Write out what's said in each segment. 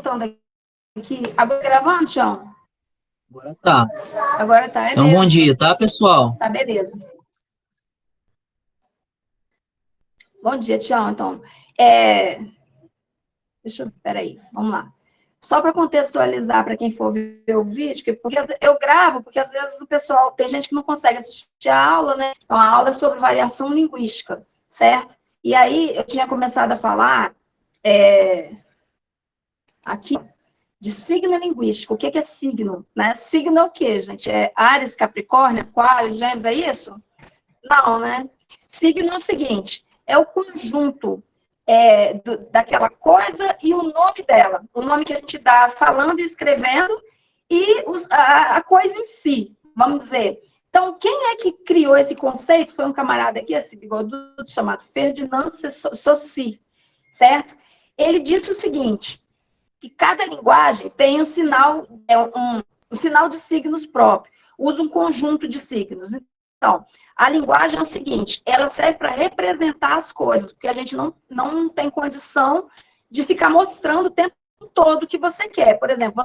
voltando aqui. Agora gravando, Tião? Agora tá. Agora tá, é Então, bom mesmo. dia, tá, pessoal? Tá, beleza. Bom dia, Tião. Então, deixa eu... Peraí, vamos lá. Só para contextualizar para quem for ver o vídeo, porque eu gravo, porque às vezes o pessoal, tem gente que não consegue assistir a aula, né? Então, a aula é sobre variação linguística, certo? E aí, eu tinha começado a falar aqui de signo linguístico. O que é signo? Né? Signo é o quê, gente? É Áries, Capricórnio, Aquário, Gêmeos, é isso? Não, né? Signo é o seguinte, é o conjunto daquela coisa e o nome dela. O nome que a gente dá falando e escrevendo e a coisa em si, vamos dizer. Então, quem é que criou esse conceito? Foi um camarada aqui, esse bigodudo, chamado Ferdinand Saussure, certo? Ele disse o seguinte, que cada linguagem tem um sinal, um sinal de signos próprio, usa um conjunto de signos. Então, a linguagem é o seguinte, ela serve para representar as coisas, porque a gente não tem condição de ficar mostrando o tempo todo o que você quer. Por exemplo,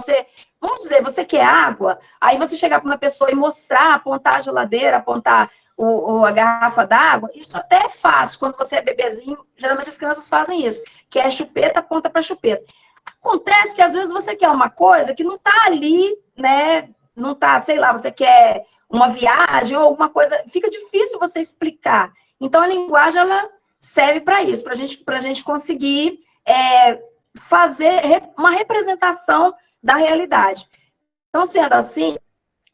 vamos dizer, você quer água, aí você chegar para uma pessoa e mostrar, apontar a geladeira, apontar a garrafa d'água, isso até é fácil, quando você é bebezinho, geralmente as crianças fazem isso, quer chupeta, aponta para chupeta. Acontece que às vezes você quer uma coisa que não está ali, né? Não está, sei lá, você quer uma viagem ou alguma coisa, fica difícil você explicar. Então a linguagem ela serve para isso, para a gente conseguir fazer uma representação da realidade. Então, sendo assim,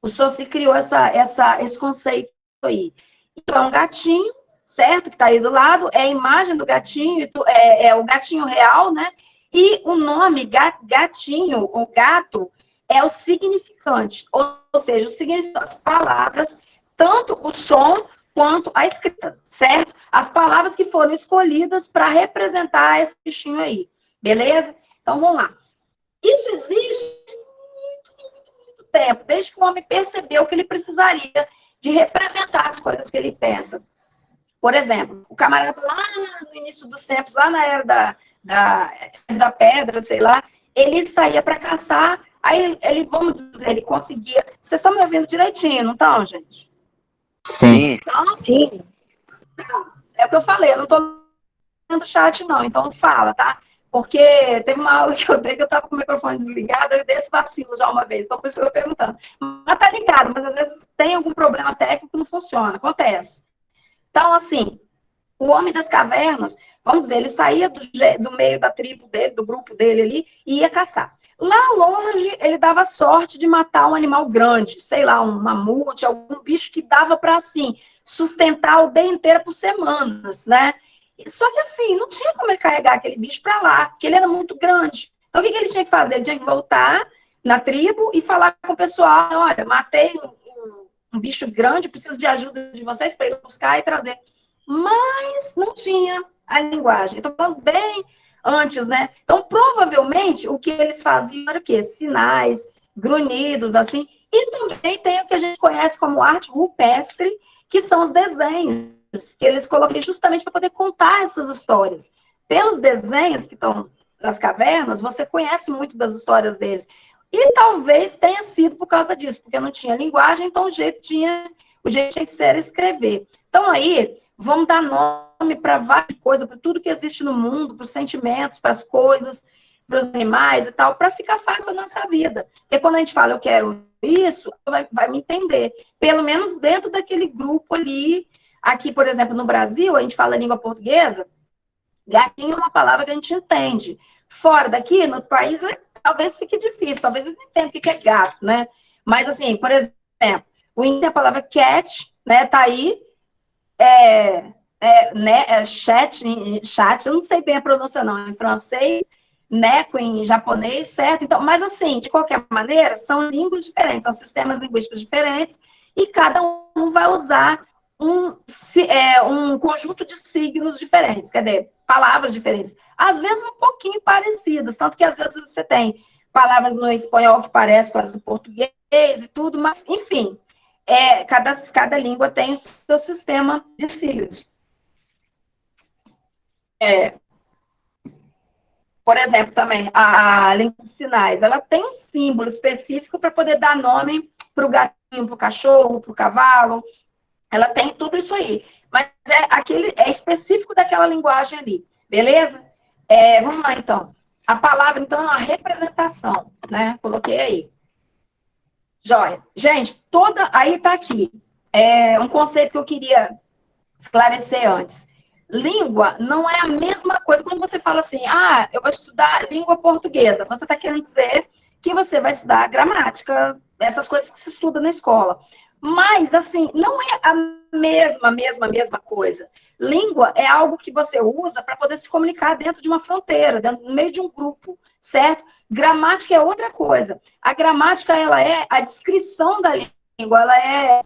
o Saussure criou esse conceito aí. Então, é um gatinho, certo? Que está aí do lado, é a imagem do gatinho, é o gatinho real, né? E o nome gatinho, ou gato, é o significante, ou seja, o significante das palavras, tanto o som quanto a escrita, certo? As palavras que foram escolhidas para representar esse bichinho aí, beleza? Então, vamos lá. Isso existe muito tempo, desde que o homem percebeu que ele precisaria de representar as coisas que ele pensa. Por exemplo, o camarada lá no início dos tempos, lá na era da pedra, sei lá, ele saía para caçar, aí ele, vamos dizer, ele conseguia... Vocês estão me ouvindo direitinho, não estão, gente? Sim. Então, sim. É o que eu falei, eu não estou lendo o chat, não, então fala, tá? Porque teve uma aula que eu dei que eu estava com o microfone desligado, eu dei esse vacilo já uma vez, então por isso que eu estou perguntando. Mas tá ligado, mas às vezes tem algum problema técnico que não funciona, acontece. Então, assim, o homem das cavernas, vamos dizer, ele saía do meio da tribo dele, do grupo dele ali, e ia caçar. Lá longe, ele dava sorte de matar um animal grande, sei lá, um mamute, algum bicho que dava para, assim, sustentar a aldeia inteira por semanas, né? Só que, assim, não tinha como ele carregar aquele bicho para lá, porque ele era muito grande. Então, o que ele tinha que fazer? Ele tinha que voltar na tribo e falar com o pessoal, olha, matei um bicho grande, preciso de ajuda de vocês para ir buscar e trazer. Mas não tinha a linguagem. Estou falando bem antes, né? Então, provavelmente, o que eles faziam era o quê? Sinais, grunhidos, assim. E também tem o que a gente conhece como arte rupestre, que são os desenhos, que eles colocam justamente para poder contar essas histórias. Pelos desenhos que estão nas cavernas, você conhece muito das histórias deles. E talvez tenha sido por causa disso, porque não tinha linguagem, então o jeito tinha que ser escrever. Então, aí, vamos dar nome para várias coisas, para tudo que existe no mundo, para os sentimentos, para as coisas, para os animais e tal, para ficar fácil a nossa vida. Porque quando a gente fala, eu quero isso, vai me entender. Pelo menos dentro daquele grupo ali. Aqui, por exemplo, no Brasil, a gente fala a língua portuguesa, gatinho é uma palavra que a gente entende. Fora daqui, no país, talvez fique difícil, talvez eles não entendam o que é gato, né? Mas, assim, por exemplo, o inglês, a palavra cat, né, tá aí, chat, eu não sei bem a pronúncia não, em francês, neco em japonês, certo? Então, mas assim, de qualquer maneira, são línguas diferentes, são sistemas linguísticos diferentes, e cada um vai usar um conjunto de signos diferentes, quer dizer, palavras diferentes, às vezes um pouquinho parecidas, tanto que às vezes você tem palavras no espanhol que parecem com as do português e tudo, mas, enfim, cada língua tem o seu sistema de signos. É, Por exemplo, também, a língua de sinais, ela tem um símbolo específico para poder dar nome para o gatinho, para o cachorro, para o cavalo. Ela tem tudo isso aí. Mas é específico daquela linguagem ali. Beleza? Vamos lá, então. A palavra, então, é uma representação, né? Coloquei aí. Joia. Gente, aí tá aqui. Um conceito que eu queria esclarecer antes. Língua não é a mesma coisa. Quando você fala assim, eu vou estudar língua portuguesa, você está querendo dizer que você vai estudar gramática, essas coisas que se estuda na escola. Mas, assim, não é a mesma coisa. Língua é algo que você usa para poder se comunicar dentro de uma fronteira, no meio de um grupo, certo? Gramática é outra coisa. A gramática, ela é a descrição da língua, ela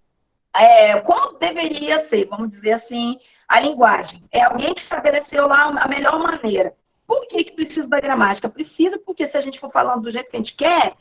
como deveria ser, vamos dizer assim, a linguagem. É alguém que estabeleceu lá a melhor maneira. Por que precisa da gramática? Precisa porque se a gente for falando do jeito que a gente quer,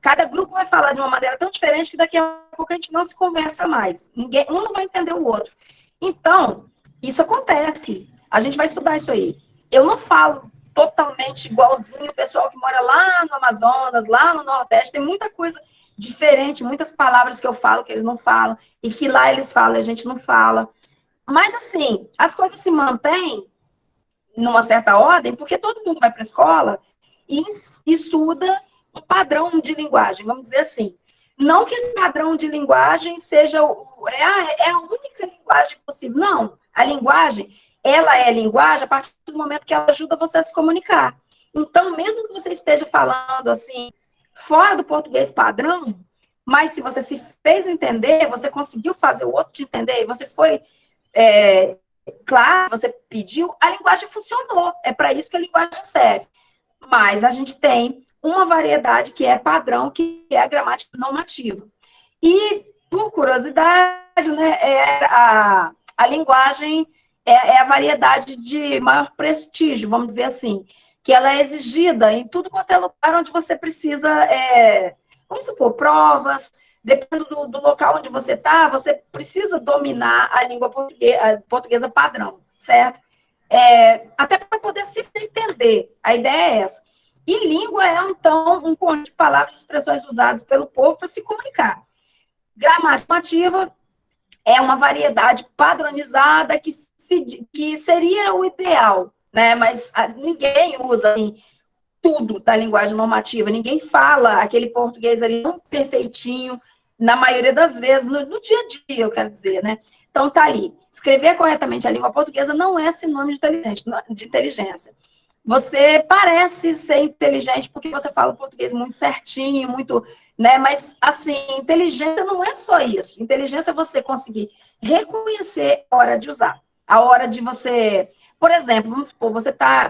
cada grupo vai falar de uma maneira tão diferente que daqui a pouco a gente não se conversa mais. Um não vai entender o outro. Então, isso acontece. A gente vai estudar isso aí. Eu não falo totalmente igualzinho o pessoal que mora lá no Amazonas, lá no Nordeste, tem muita coisa diferente, muitas palavras que eu falo que eles não falam, e que lá eles falam e a gente não fala. Mas, assim, as coisas se mantêm numa certa ordem, porque todo mundo vai para a escola e estuda um padrão de linguagem, vamos dizer assim. Não que esse padrão de linguagem seja a única linguagem possível. Não, a linguagem, ela é linguagem a partir do momento que ela ajuda você a se comunicar. Então, mesmo que você esteja falando assim, fora do português padrão, mas se você se fez entender, você conseguiu fazer o outro te entender, você foi claro, você pediu, a linguagem funcionou. É para isso que a linguagem serve. Mas a gente tem uma variedade que é padrão, que é a gramática normativa. E, por curiosidade, né, a linguagem é a variedade de maior prestígio, vamos dizer assim, que ela é exigida em tudo quanto é lugar onde você precisa, vamos supor, provas, dependendo do local onde você está, você precisa dominar a língua portuguesa padrão, certo? Até para poder se entender, a ideia é essa. E língua é, então, um conjunto de palavras e expressões usadas pelo povo para se comunicar. Gramática ativa é uma variedade padronizada que seria o ideal, né? Mas ninguém usa assim, tudo da linguagem normativa, ninguém fala aquele português ali tão perfeitinho, na maioria das vezes, no dia a dia, eu quero dizer, né? Então, tá ali. Escrever corretamente a língua portuguesa não é sinônimo de inteligência. Você parece ser inteligente porque você fala o português muito certinho, muito, né? Mas, assim, inteligência não é só isso. Inteligência é você conseguir reconhecer a hora de usar. A hora de você... Por exemplo, vamos supor, você tá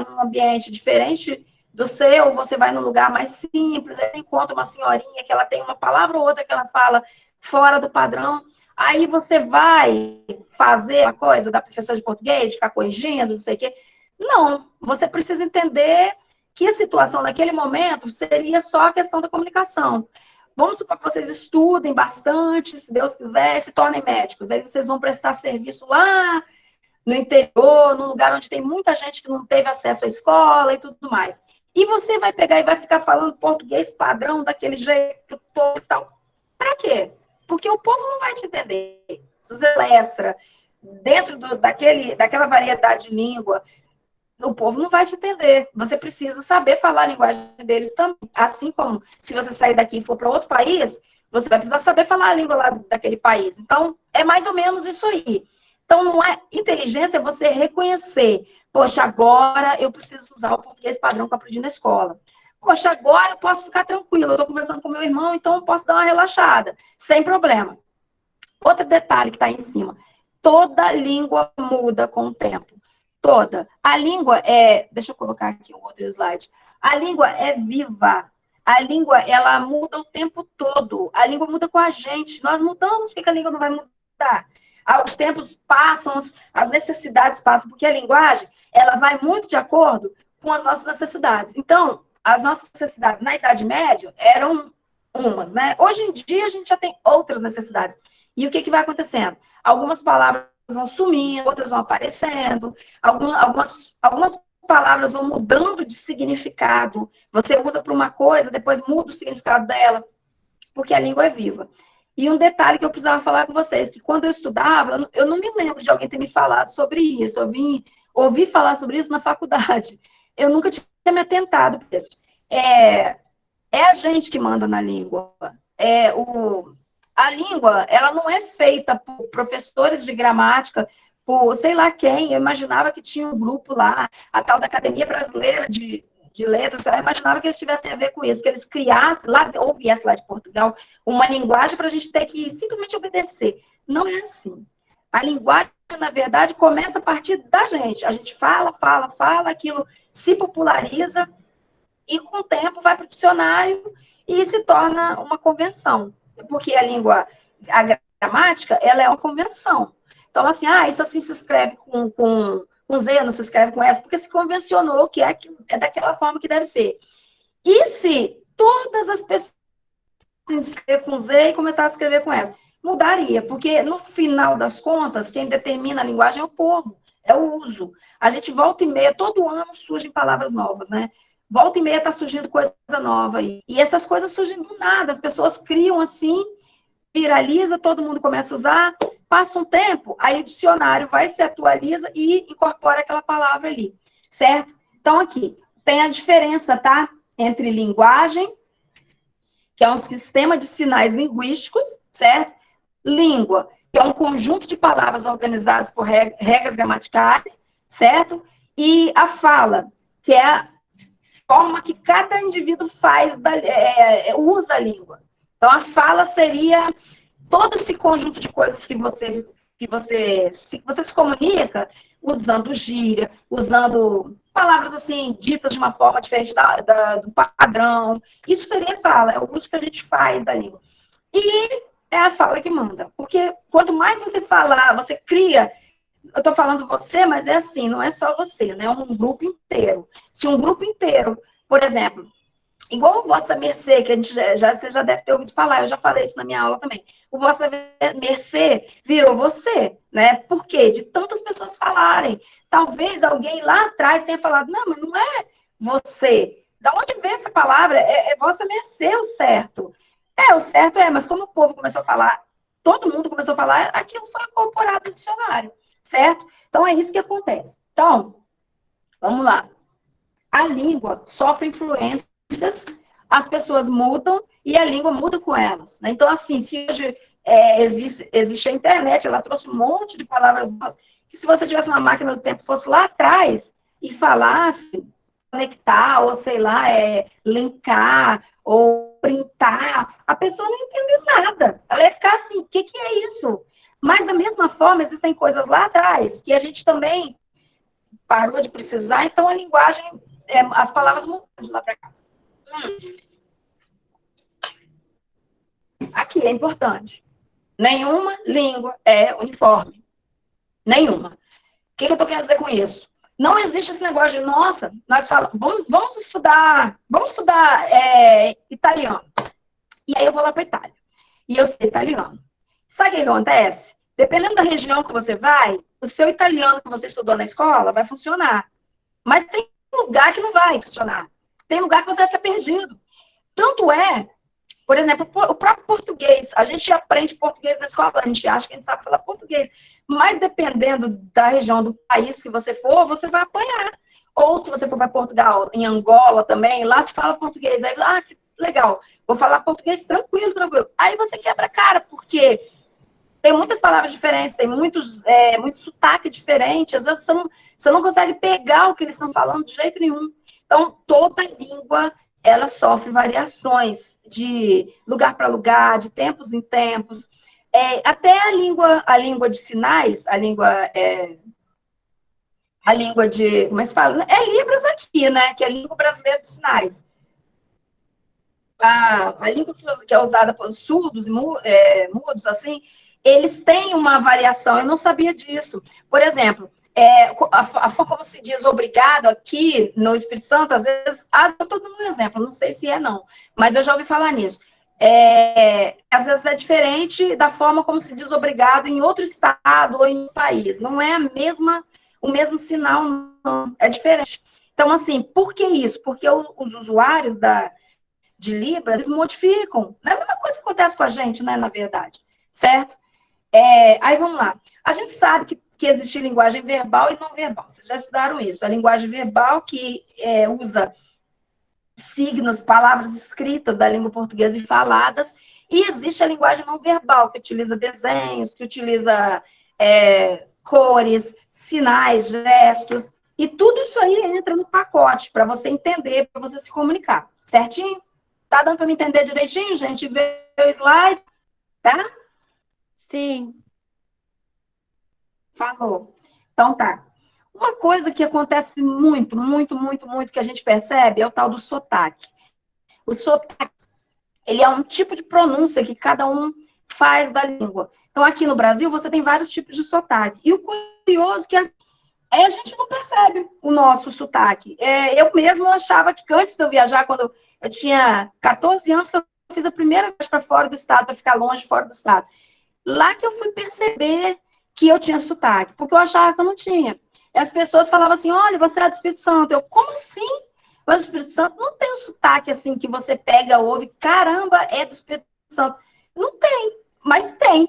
num ambiente diferente do seu, você vai num lugar mais simples, aí encontra uma senhorinha que ela tem uma palavra ou outra que ela fala fora do padrão, aí você vai fazer a coisa da professora de português, de ficar corrigindo, não sei o quê. Não, você precisa entender que a situação naquele momento seria só a questão da comunicação. Vamos supor que vocês estudem bastante, se Deus quiser, se tornem médicos. Aí vocês vão prestar serviço lá no interior, num lugar onde tem muita gente que não teve acesso à escola e tudo mais. E você vai pegar e vai ficar falando português padrão, daquele jeito todo e tal. Para quê? Porque o povo não vai te entender. Se você lestra dentro daquela variedade de língua, o povo não vai te entender. Você precisa saber falar a linguagem deles também. Assim como se você sair daqui e for para outro país, você vai precisar saber falar a língua lá daquele país. Então, é mais ou menos isso aí. Então, não é inteligência é você reconhecer. Poxa, agora eu preciso usar o português padrão que eu aprendi na escola. Poxa, agora eu posso ficar tranquilo. Eu estou conversando com meu irmão, então eu posso dar uma relaxada, sem problema. Outro detalhe que está aí em cima. Toda língua muda com o tempo. Toda. A língua é... Deixa eu colocar aqui um outro slide. A língua é viva. A língua, ela muda o tempo todo. A língua muda com a gente. Nós mudamos, por que a língua não vai mudar? Os tempos passam, as necessidades passam, porque a linguagem, ela vai muito de acordo com as nossas necessidades. Então, as nossas necessidades na Idade Média eram umas, né? Hoje em dia, a gente já tem outras necessidades. E o que vai acontecendo? Algumas palavras vão sumindo, outras vão aparecendo, algumas palavras vão mudando de significado. Você usa para uma coisa, depois muda o significado dela, porque a língua é viva. E um detalhe que eu precisava falar com vocês, que quando eu estudava, eu não me lembro de alguém ter me falado sobre isso. Eu ouvi falar sobre isso na faculdade. Eu nunca tinha me atentado para isso. É a gente que manda na língua. A língua, ela não é feita por professores de gramática, por sei lá quem. Eu imaginava que tinha um grupo lá, a tal da Academia Brasileira de Letras, eu imaginava que eles tivessem a ver com isso, que eles criassem, lá, ou viessem lá de Portugal, uma linguagem para a gente ter que simplesmente obedecer. Não é assim. A linguagem, na verdade, começa a partir da gente. A gente fala, aquilo se populariza, e com o tempo vai para o dicionário e se torna uma convenção. Porque a língua, a gramática, ela é uma convenção. Então, assim, isso assim se escreve com Z, não se escreve com S, porque se convencionou que é daquela forma que deve ser. E se todas as pessoas escrever com Z e começar a escrever com S? Mudaria, porque no final das contas, quem determina a linguagem é o povo, é o uso. A gente volta e meia, todo ano surgem palavras novas, né? Volta e meia está surgindo coisa nova aí. E essas coisas surgem do nada, as pessoas criam assim, viraliza, todo mundo começa a usar, passa um tempo, aí o dicionário vai, se atualiza e incorpora aquela palavra ali, certo? Então, aqui, tem a diferença, tá? Entre linguagem, que é um sistema de sinais linguísticos, certo? Língua, que é um conjunto de palavras organizadas por regras gramaticais, certo? E a fala, que é a forma que cada indivíduo usa a língua. Então, a fala seria todo esse conjunto de coisas que você se comunica usando gíria, usando palavras assim, ditas de uma forma diferente do padrão. Isso seria fala, é o uso que a gente faz da língua. E é a fala que manda. Porque quanto mais você falar, você cria. Eu estou falando você, mas é assim, não é só você, né? É um grupo inteiro. Se um grupo inteiro, por exemplo, igual o Vossa Mercê, que a gente você já deve ter ouvido falar, eu já falei isso na minha aula também. O Vossa Mercê virou você, né? Por quê? De tantas pessoas falarem. Talvez alguém lá atrás tenha falado, não, mas não é você. Da onde vem essa palavra? É Vossa Mercê o certo. O certo mas como o povo começou a falar, todo mundo começou a falar, aquilo foi incorporado no dicionário, certo? Então, é isso que acontece. Então, vamos lá. A língua sofre influências, as pessoas mudam e a língua muda com elas. Né? Então, assim, se hoje existe a internet, ela trouxe um monte de palavras novas, que se você tivesse uma máquina do tempo, fosse lá atrás e falasse, conectar, ou sei lá, linkar, ou printar, a pessoa não entende nada. Ela ia ficar assim, o que é isso? Mas, da mesma forma, existem coisas lá atrás que a gente também parou de precisar, então a linguagem, as palavras mudam de lá para cá. Aqui é importante. Nenhuma língua é uniforme. Nenhuma. O que eu estou querendo dizer com isso? Não existe esse negócio de, nossa, nós falamos, vamos estudar italiano. E aí eu vou lá para a Itália. E eu sei italiano. Sabe o que acontece? Dependendo da região que você vai, o seu italiano que você estudou na escola vai funcionar. Mas tem lugar que não vai funcionar. Tem lugar que você vai ficar perdido. Tanto é, por exemplo, o próprio português. A gente aprende português na escola, a gente acha que a gente sabe falar português. Mas dependendo da região do país que você for, você vai apanhar. Ou se você for para Portugal, em Angola também, lá se fala português. Aí, que legal, vou falar português tranquilo. Aí você quebra a cara, porque tem muitas palavras diferentes, tem muito sotaque diferente. Às vezes você não consegue pegar o que eles estão falando de jeito nenhum. Então, toda língua, ela sofre variações de lugar para lugar, de tempos em tempos. Até a língua de sinais, a língua de, como é que se fala? É Libras aqui, né? Que é a língua brasileira de sinais. A língua que é usada pelos surdos e mudos, assim, eles têm uma variação. Eu não sabia disso. Por exemplo, a forma como se diz obrigado aqui no Espírito Santo, às vezes, eu estou dando um exemplo, não sei se não, mas eu já ouvi falar nisso. Às vezes é diferente da forma como se diz obrigado em outro estado ou em um país. Não é o mesmo sinal, não. É diferente. Então, assim, por que isso? Porque os usuários de Libras, eles modificam. Não é a mesma coisa que acontece com a gente, né, na verdade. Certo? Aí, vamos lá. A gente sabe que existe linguagem verbal e não verbal. Vocês já estudaram isso. A linguagem verbal que usa signos, palavras escritas da língua portuguesa e faladas, e existe a linguagem não verbal, que utiliza desenhos, que utiliza cores, sinais, gestos, e tudo isso aí entra no pacote para você entender, para você se comunicar, certinho? Tá dando para me entender direitinho, gente? Ver o slide, tá? Sim. Falou. Então tá. Uma coisa que acontece muito, muito, muito, muito, que a gente percebe é o tal do sotaque. O sotaque, ele é um tipo de pronúncia que cada um faz da língua. Então, aqui no Brasil, você tem vários tipos de sotaque. E o curioso é que a gente não percebe o nosso sotaque. Eu mesmo achava que antes de eu viajar, quando eu tinha 14 anos, que eu fiz a primeira vez para fora do estado, para ficar longe, fora do estado. Lá que eu fui perceber que eu tinha sotaque, porque eu achava que eu não tinha. E as pessoas falavam assim, olha, você é do Espírito Santo. Eu, como assim? Mas o Espírito Santo não tem um sotaque assim que você pega, ouve, caramba, é do Espírito Santo. Não tem, mas tem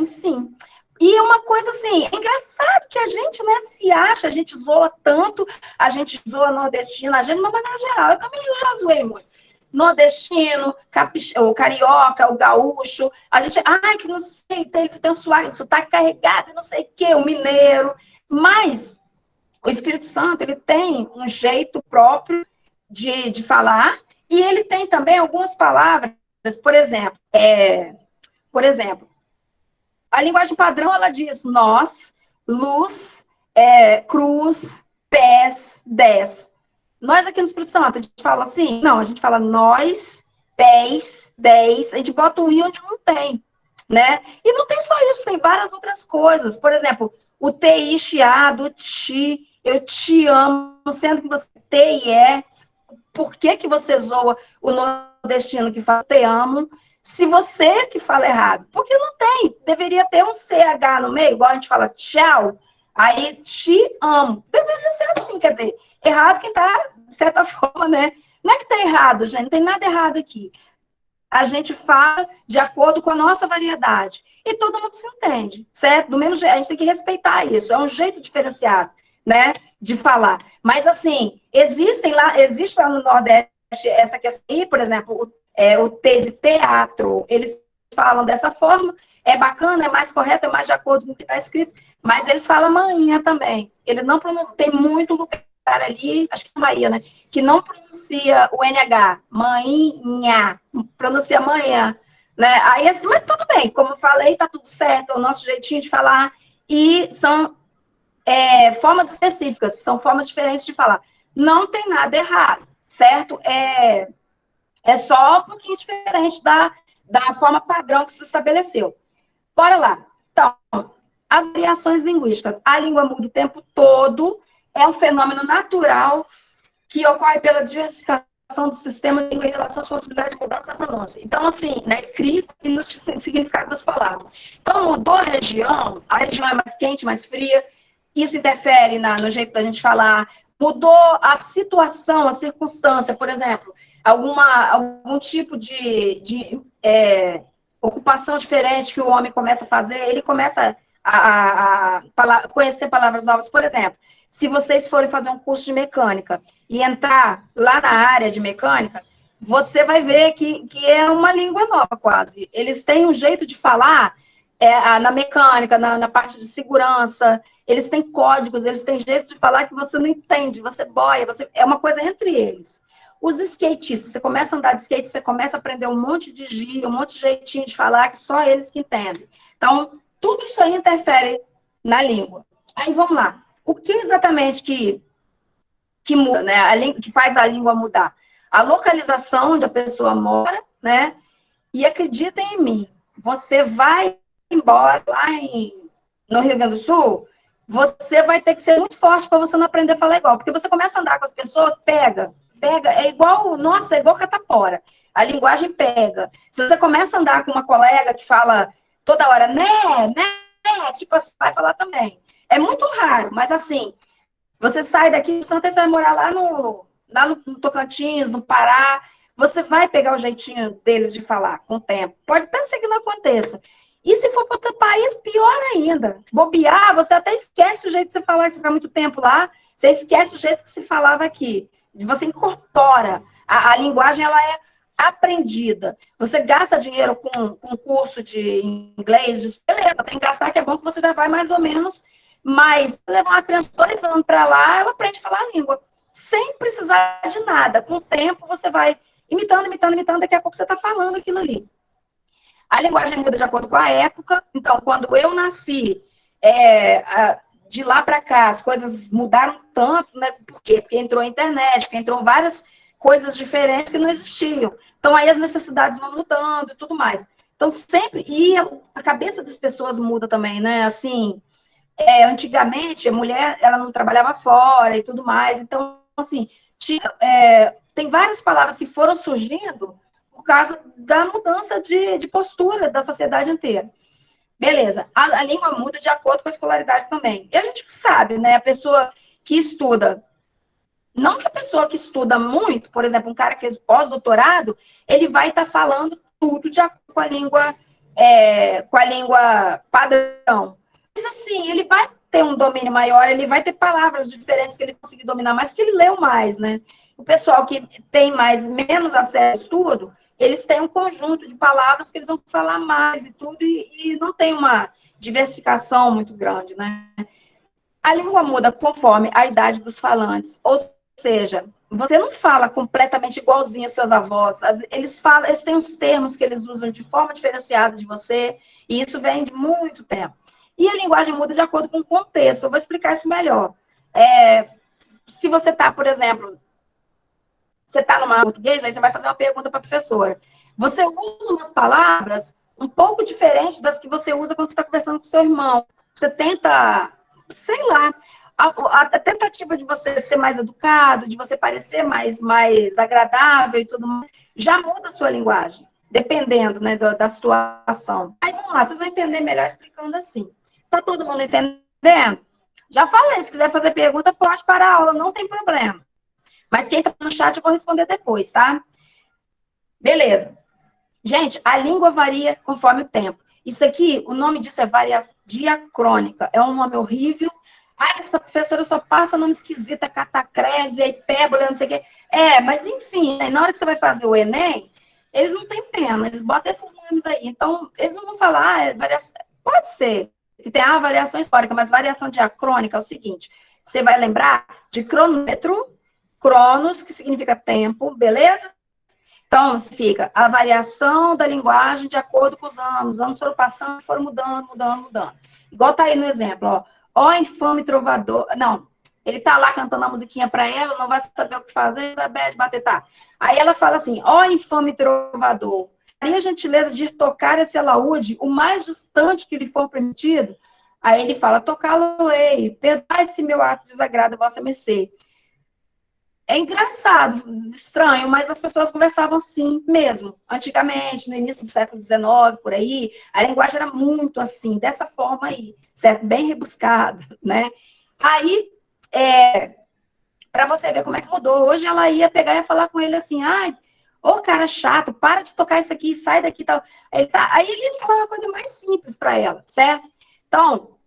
sim. E é uma coisa assim, é engraçado que a gente, né, se acha, a gente zoa tanto, a gente zoa nordestina, a gente, de uma maneira geral, eu também já zoei muito. Nordestino, o carioca, o gaúcho, a gente, ai, que não sei, tem um sotaque carregado, não sei o quê, o mineiro, mas o Espírito Santo, ele tem um jeito próprio de falar, e ele tem também algumas palavras, por exemplo, a linguagem padrão, ela diz nós, luz, cruz, pés, 10. Nós aqui no Espírito Santo, a gente fala assim? Não, a gente fala nós, pés, 10, a gente bota um i onde não tem, né? E não tem só isso, tem várias outras coisas. Por exemplo, o ti chiado, ti, eu te amo, sendo que você T e E, por que você zoa o nordestino que fala te amo, se você que fala errado? Porque não tem, deveria ter um CH no meio, igual a gente fala tchau, aí te amo. Deveria ser assim, quer dizer, errado quem tá, de certa forma, né? Não é que tá errado, gente, não tem nada errado aqui. A gente fala de acordo com a nossa variedade. E todo mundo se entende, certo? Do mesmo jeito, a gente tem que respeitar isso. É um jeito diferenciado, né? De falar. Mas, assim, existe lá no Nordeste essa questão aí, por exemplo, o T de teatro. Eles falam dessa forma. É bacana, é mais correto, é mais de acordo com o que está escrito. Mas eles falam manhã também. Eles não pronunciam. Tem muito lugar ali, acho que é Bahia, né? Que não pronuncia o NH, manhã, pronuncia manhã, né? Aí assim, mas tudo bem, como eu falei, tá tudo certo, é o nosso jeitinho de falar, e são formas específicas, são formas diferentes de falar. Não tem nada errado, certo? É só um pouquinho diferente da forma padrão que se estabeleceu. Bora lá. Então, as variações linguísticas. A língua muda o tempo todo, é um fenômeno natural que ocorre pela diversificação do sistema de língua em relação às possibilidades de mudança da pronúncia. Então, assim, na escrita e no significado das palavras. Então, mudou a região é mais quente, mais fria, isso interfere no jeito da gente falar. Mudou a situação, a circunstância, por exemplo, algum tipo de ocupação diferente que o homem começa a fazer, ele começa a conhecer palavras novas. Por exemplo, se vocês forem fazer um curso de mecânica e entrar lá na área de mecânica, você vai ver que é uma língua nova quase. Eles têm um jeito de falar na mecânica, na parte de segurança, eles têm códigos, eles têm jeito de falar que você não entende, você boia, é uma coisa entre eles. Os skatistas, você começa a andar de skate, você começa a aprender um monte de gíria, um monte de jeitinho de falar que só eles que entendem. Então, tudo isso aí interfere na língua. Aí, vamos lá. O que exatamente que muda, né? Que faz a língua mudar? A localização onde a pessoa mora, né? E acreditem em mim, você vai embora lá no Rio Grande do Sul, você vai ter que ser muito forte para você não aprender a falar igual. Porque você começa a andar com as pessoas, pega, é igual, nossa, é igual catapora. A linguagem pega. Se você começa a andar com uma colega que fala toda hora, né, tipo assim, vai falar também. É muito raro, mas assim, Você sai daqui, você vai morar lá no Tocantins, no Pará, você vai pegar o jeitinho deles de falar com o tempo. Pode até ser que não aconteça. E se for para outro país, pior ainda. Bobear, você até esquece o jeito de você falar, se ficar muito tempo lá, você esquece o jeito que se falava aqui. Você incorpora. A linguagem, ela é aprendida. Você gasta dinheiro com curso de inglês, beleza, tem que gastar, que é bom que você já vai mais ou menos, mas levar uma criança 2 anos para lá, ela aprende a falar a língua, sem precisar de nada. Com o tempo, você vai imitando, imitando, imitando, daqui a pouco você está falando aquilo ali. A linguagem muda de acordo com a época. Então, quando eu nasci, de lá para cá, as coisas mudaram tanto, né? Por quê? Porque entrou a internet, porque entrou várias coisas diferentes que não existiam. Então, aí as necessidades vão mudando e tudo mais. Então, sempre... E a cabeça das pessoas muda também, né? Assim, antigamente, a mulher, ela não trabalhava fora e tudo mais. Então, assim, tem várias palavras que foram surgindo por causa da mudança de postura da sociedade inteira. Beleza, a língua muda de acordo com a escolaridade também. E a gente sabe, né, a pessoa que estuda, não que a pessoa que estuda muito, por exemplo, um cara que fez pós-doutorado, ele vai estar falando tudo de acordo com a língua padrão. Mas assim, ele vai ter um domínio maior, ele vai ter palavras diferentes que ele conseguir dominar mais, porque ele leu mais, né? O pessoal que tem menos acesso ao estudo, eles têm um conjunto de palavras que eles vão falar mais e tudo, e não tem uma diversificação muito grande, né? A língua muda conforme a idade dos falantes, ou seja, você não fala completamente igualzinho aos seus avós, eles têm uns termos que eles usam de forma diferenciada de você, e isso vem de muito tempo. E a linguagem muda de acordo com o contexto, eu vou explicar isso melhor. Se você está, por exemplo, você está numa português, aí você vai fazer uma pergunta para a professora. Você usa umas palavras um pouco diferentes das que você usa quando você está conversando com seu irmão. Você tenta, sei lá, a tentativa de você ser mais educado, de você parecer mais agradável e tudo mais, já muda a sua linguagem, dependendo, né, da situação. Aí vamos lá, vocês vão entender melhor explicando assim. Tá todo mundo entendendo? Já falei, se quiser fazer pergunta, pode parar a aula, não tem problema. Mas quem está no chat eu vou responder depois, tá? Beleza. Gente, a língua varia conforme o tempo. Isso aqui, o nome disso é variação diacrônica. É um nome horrível. Ai, essa professora só passa nome esquisito, catacrésia, hipérbole, não sei o quê. Mas enfim, na hora que você vai fazer o Enem, eles não têm pena, eles botam esses nomes aí. Então, eles não vão falar, variação. Pode ser que tenha uma variação histórica, mas variação diacrônica é o seguinte: você vai lembrar de cronômetro, cronos, que significa tempo, beleza? Então, fica a variação da linguagem de acordo com os anos. Os anos foram passando, foram mudando, mudando, mudando. Igual tá aí no exemplo, ó. Ó, infame trovador. Não, ele tá lá cantando a musiquinha para ela, não vai saber o que fazer, da bad, bater, tá. Aí ela fala assim: ó, infame trovador, faria a gentileza de tocar esse alaúde o mais distante que lhe for permitido. Aí ele fala: tocá-lo-ei, perdoai esse meu ato de desagrado, vossa mercê. É engraçado, estranho, mas as pessoas conversavam assim mesmo. Antigamente, no início do século XIX, por aí, a linguagem era muito assim, dessa forma aí, certo? Bem rebuscada, né? Aí, para você ver como é que mudou, hoje ela ia pegar e ia falar com ele assim: ai, ô cara chato, para de tocar isso aqui, sai daqui e tal. Aí ele ia falar uma coisa mais simples para ela, certo? Então,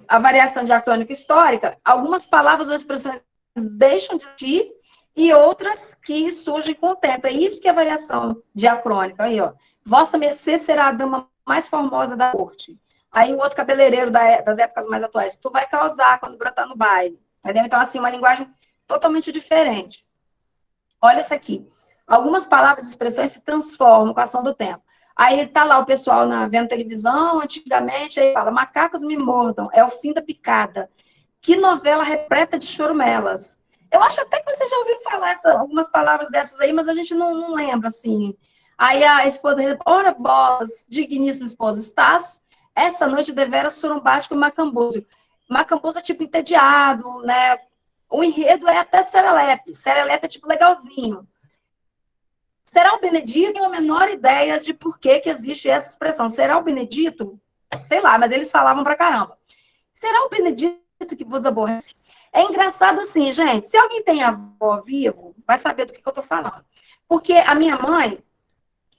a variação diacrônica histórica, algumas palavras ou expressões deixam de existir e outras que surgem com o tempo. É isso que é a variação diacrônica. Aí, ó. Vossa mercê será a dama mais formosa da corte. Aí o outro cabeleireiro das épocas mais atuais. Tu vai causar quando brotar no baile. Entendeu? Então, assim, uma linguagem totalmente diferente. Olha isso aqui. Algumas palavras e expressões se transformam com a ação do tempo. Aí tá lá o pessoal vendo televisão, antigamente, aí fala: macacos me mordam, é o fim da picada. Que novela repleta de chorumelas. Eu acho até que vocês já ouviram falar algumas palavras dessas aí, mas a gente não lembra, assim. Aí a esposa diz: ora bolas, digníssima esposa, estás essa noite deveras surumbático e macambuzo. Macambuzo é tipo entediado, né? O enredo é até serelepe. Serelepe é tipo legalzinho. Será o Benedito? Tenho a menor ideia de por que existe essa expressão. Será o Benedito? Sei lá, mas eles falavam pra caramba. Será o Benedito que vos aborrece? É engraçado assim, gente, se alguém tem avó vivo, vai saber do que eu tô falando. Porque a minha mãe,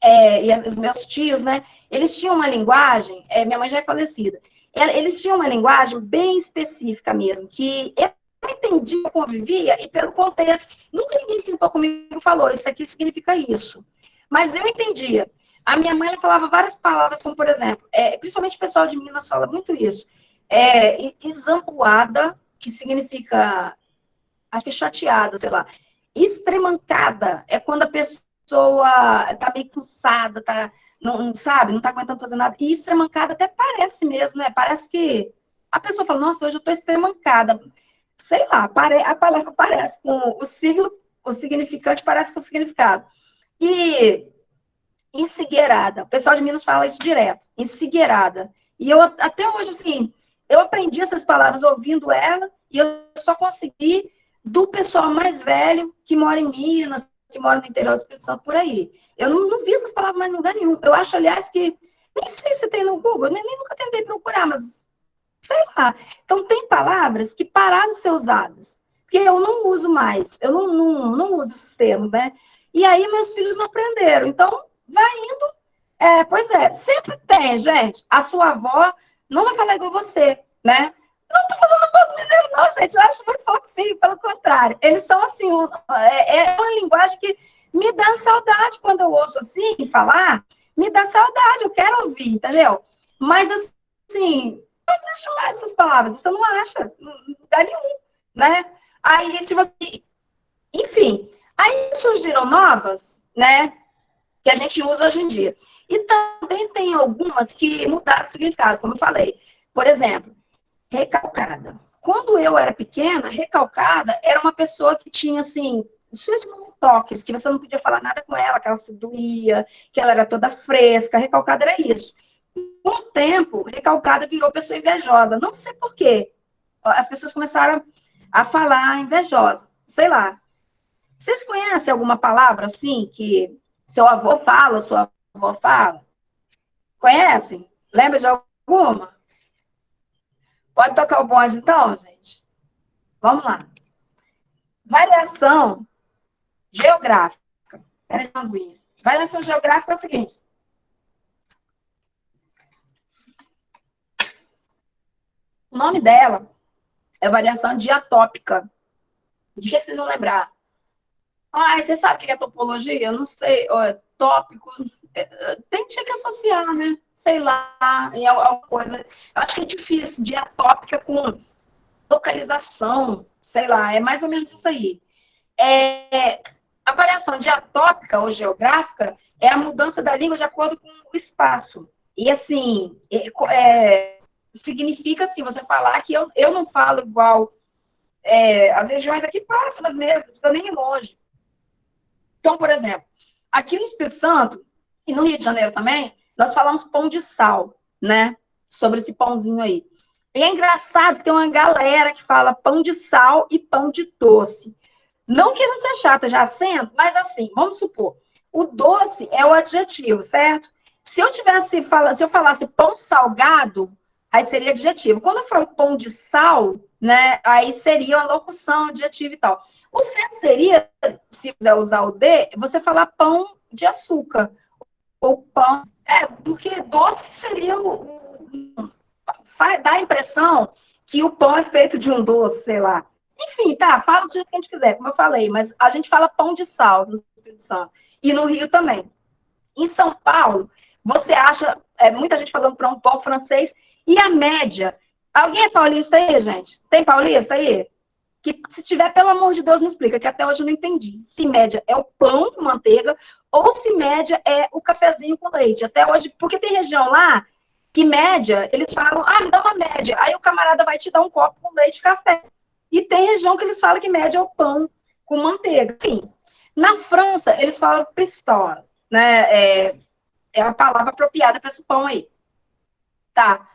e os meus tios, né, eles tinham uma linguagem, minha mãe já é falecida, eles tinham uma linguagem bem específica mesmo, que eu entendia, eu convivia, e pelo contexto, nunca ninguém sentou comigo e falou, isso aqui significa isso. Mas eu entendia. A minha mãe ela falava várias palavras, como por exemplo, principalmente o pessoal de Minas fala muito isso, exambuada, que significa, acho que chateada, sei lá. Estremancada é quando a pessoa tá meio cansada, não sabe, não tá aguentando fazer nada. E estremancada até parece mesmo, né? Parece que a pessoa fala, nossa, hoje eu tô estremancada. Sei lá, a palavra parece com o signo, o significante parece com o significado. E ensigueirada. O pessoal de Minas fala isso direto. Ensigueirada. E eu, até hoje, assim, eu aprendi essas palavras ouvindo ela e eu só consegui do pessoal mais velho que mora em Minas, que mora no interior do Espírito Santo, por aí. Eu não vi essas palavras mais em lugar nenhum. Eu acho, aliás, que nem sei se tem no Google, nem nunca tentei procurar, mas sei lá. Então, tem palavras que pararam de ser usadas. Porque eu não uso mais. Eu não uso esses termos, né? E aí, meus filhos não aprenderam. Então, vai indo. Pois é, sempre tem, gente. A sua avó não vai falar igual você, né? Não tô falando para os mineiros, não, gente. Eu acho muito fofinho, pelo contrário. Eles são assim, é uma linguagem que me dá saudade quando eu ouço assim falar, me dá saudade, eu quero ouvir, entendeu? Mas assim, não existe mais essas palavras, você não acha em lugar nenhum, né? Aí, se você. Enfim, aí surgiram novas, né? Que a gente usa hoje em dia. E também tem algumas que mudaram de significado, como eu falei. Por exemplo, recalcada. Quando eu era pequena, recalcada era uma pessoa que tinha, assim, cheio de toques, que você não podia falar nada com ela, que ela se doía, que ela era toda fresca. Recalcada era isso. Com o tempo, recalcada virou pessoa invejosa. Não sei por quê. As pessoas começaram a falar invejosa. Sei lá. Vocês conhecem alguma palavra assim que seu avô fala, sua avó fala? Conhecem? Lembra de alguma? Pode tocar o bonde então, gente? Vamos lá. Variação geográfica. Peraí, uma aguinha. Variação geográfica é o seguinte. O nome dela é variação diatópica. De que vocês vão lembrar? Você sabe o que é topologia? Eu não sei. Tópico. Tem que associar, né? Sei lá, em alguma coisa. Eu acho que é difícil. Diatópica com localização. Sei lá, é mais ou menos isso aí. A variação diatópica ou geográfica é a mudança da língua de acordo com o espaço. E, assim, significa, assim, você falar que eu não falo igual as regiões aqui próximas mesmo, não precisa nem ir longe. Então, por exemplo, aqui no Espírito Santo, e no Rio de Janeiro também, nós falamos pão de sal, né? Sobre esse pãozinho aí. E é engraçado que tem uma galera que fala pão de sal e pão de doce. Não querendo ser chata, já sendo, mas assim, vamos supor, o doce é o adjetivo, certo? Se eu falasse pão salgado, aí seria adjetivo. Quando eu falo pão de sal, né, aí seria uma locução, adjetivo e tal. O certo seria, se quiser usar o D, você falar pão de açúcar. Ou pão. Porque doce seria dá a impressão que o pão é feito de um doce, sei lá. Enfim, fala do jeito que a gente quiser, como eu falei, mas a gente fala pão de sal no Espírito Santo. E no Rio também. Em São Paulo, você acha muita gente falando para um pão francês, e a média. Alguém é paulista aí, gente? Tem paulista aí? Que se tiver, pelo amor de Deus, me explica, que até hoje eu não entendi. Se média é o pão com manteiga, ou se média é o cafezinho com leite. Até hoje, porque tem região lá que média, eles falam, me dá uma média. Aí o camarada vai te dar um copo com leite e café. E tem região que eles falam que média é o pão com manteiga. Enfim, na França, eles falam pistola, né? É a palavra apropriada para esse pão aí. Tá.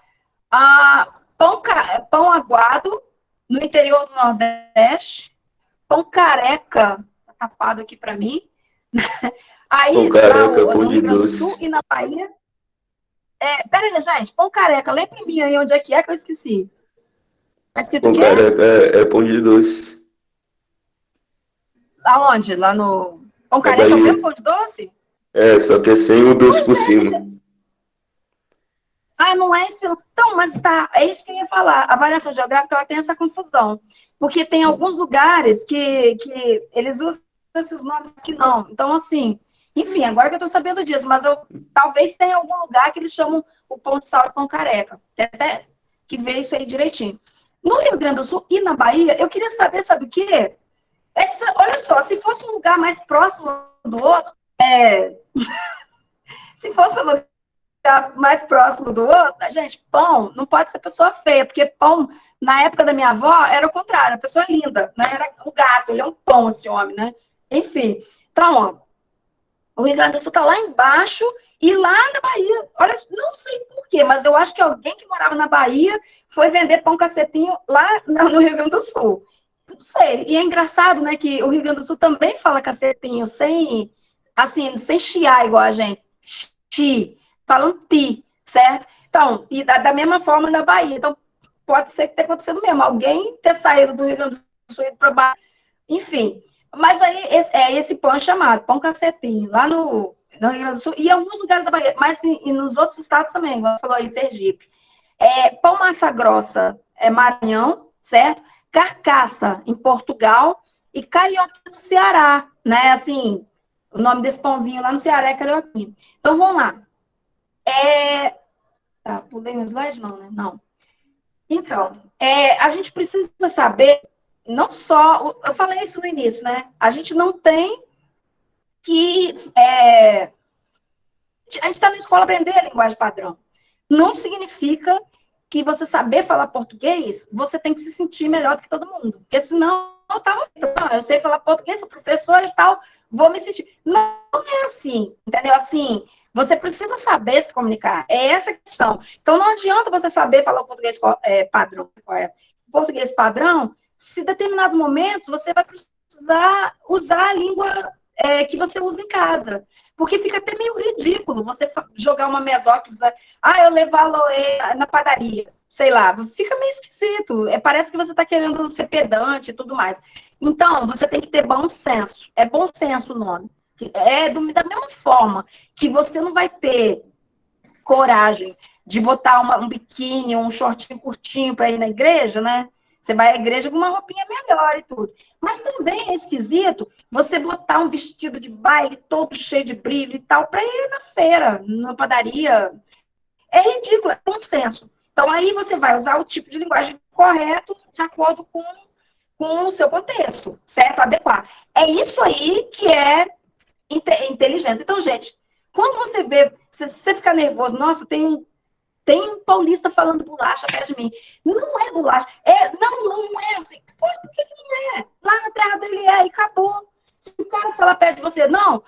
Pão aguado, no interior do Nordeste. Pão careca, tá tapado aqui para mim. Aí, lá no Rio Grande do Sul e na Bahia. Pera aí, gente, pão careca, lembra pra mim aí onde é que eu esqueci. Tá escrito o Pão quê? careca é pão de doce. Aonde? Lá no... Pão Na careca é o mesmo Bahia. pão de doce? É, só que é sem o doce por cima. Ah, não é isso. Então, mas tá, é isso que eu ia falar. A variação geográfica, ela tem essa confusão. Porque tem alguns lugares que eles usam esses nomes que não. Então, assim, enfim, agora que eu tô sabendo disso, mas eu talvez tenha algum lugar que eles chamam o pão de sal e pão careca. Tem até que ver isso aí direitinho. No Rio Grande do Sul e na Bahia, eu queria saber, sabe o quê? Olha só, se fosse um lugar mais próximo do outro, se fosse um lugar mais próximo do outro, gente, pão não pode ser pessoa feia, porque pão, na época da minha avó, era o contrário, a pessoa linda, né? Era o gato, ele é um pão, esse homem, né? Enfim, então, ó, o Rio Grande do Sul tá lá embaixo e lá na Bahia, olha, não sei por quê, mas eu acho que alguém que morava na Bahia foi vender pão cacetinho lá no Rio Grande do Sul. Não sei, e é engraçado, né, que o Rio Grande do Sul também fala cacetinho, sem, assim, sem chiar igual a gente. Ti, falam ti, certo? Então, e da mesma forma na Bahia. Então, pode ser que tenha acontecido mesmo. Alguém ter saído do Rio Grande do Sul e para Bahia. Enfim. Mas aí, esse pão é chamado pão cacetinho, lá no Rio Grande do Sul, e em alguns lugares da Bahia, mas e nos outros estados também, igual falou aí, Sergipe. Pão massa grossa é Maranhão, certo? Carcaça em Portugal e carioca no Ceará, né? Assim, o nome desse pãozinho lá no Ceará é carioquinha. Então, vamos lá. Tá, pulei meu slide? Não, né? Não. Então, a gente precisa saber, não só... Eu falei isso no início, né? A gente não tem que... a gente está na escola aprender a linguagem padrão. Não significa que você saber falar português, você tem que se sentir melhor do que todo mundo. Porque senão, eu sei falar português, sou professora e tal, vou me sentir. Não é assim, entendeu? Assim, você precisa saber se comunicar. É essa a questão. Então, não adianta você saber falar o português padrão. Português padrão, se em determinados momentos você vai precisar usar a língua que você usa em casa. Porque fica até meio ridículo você jogar uma mesóclise, eu levo a aloe na padaria, sei lá, fica meio esquisito. Parece que você está querendo ser pedante e tudo mais. Então, você tem que ter bom senso. É bom senso o nome. Da mesma forma que você não vai ter coragem de botar um biquíni, um shortinho curtinho para ir na igreja, né? Você vai à igreja com uma roupinha melhor e tudo. Mas também é esquisito você botar um vestido de baile todo cheio de brilho e tal para ir na feira, na padaria. É ridículo, é bom senso. Então, aí você vai usar o tipo de linguagem correto de acordo com o seu contexto, certo? Adequar. É isso aí que é inteligência. Então, gente, quando você vê, se você ficar nervoso, nossa, tem um paulista falando bolacha perto de mim. Não é bolacha. Não é assim. Por que não é? Lá na terra dele e acabou. Se o cara falar perto de você, não,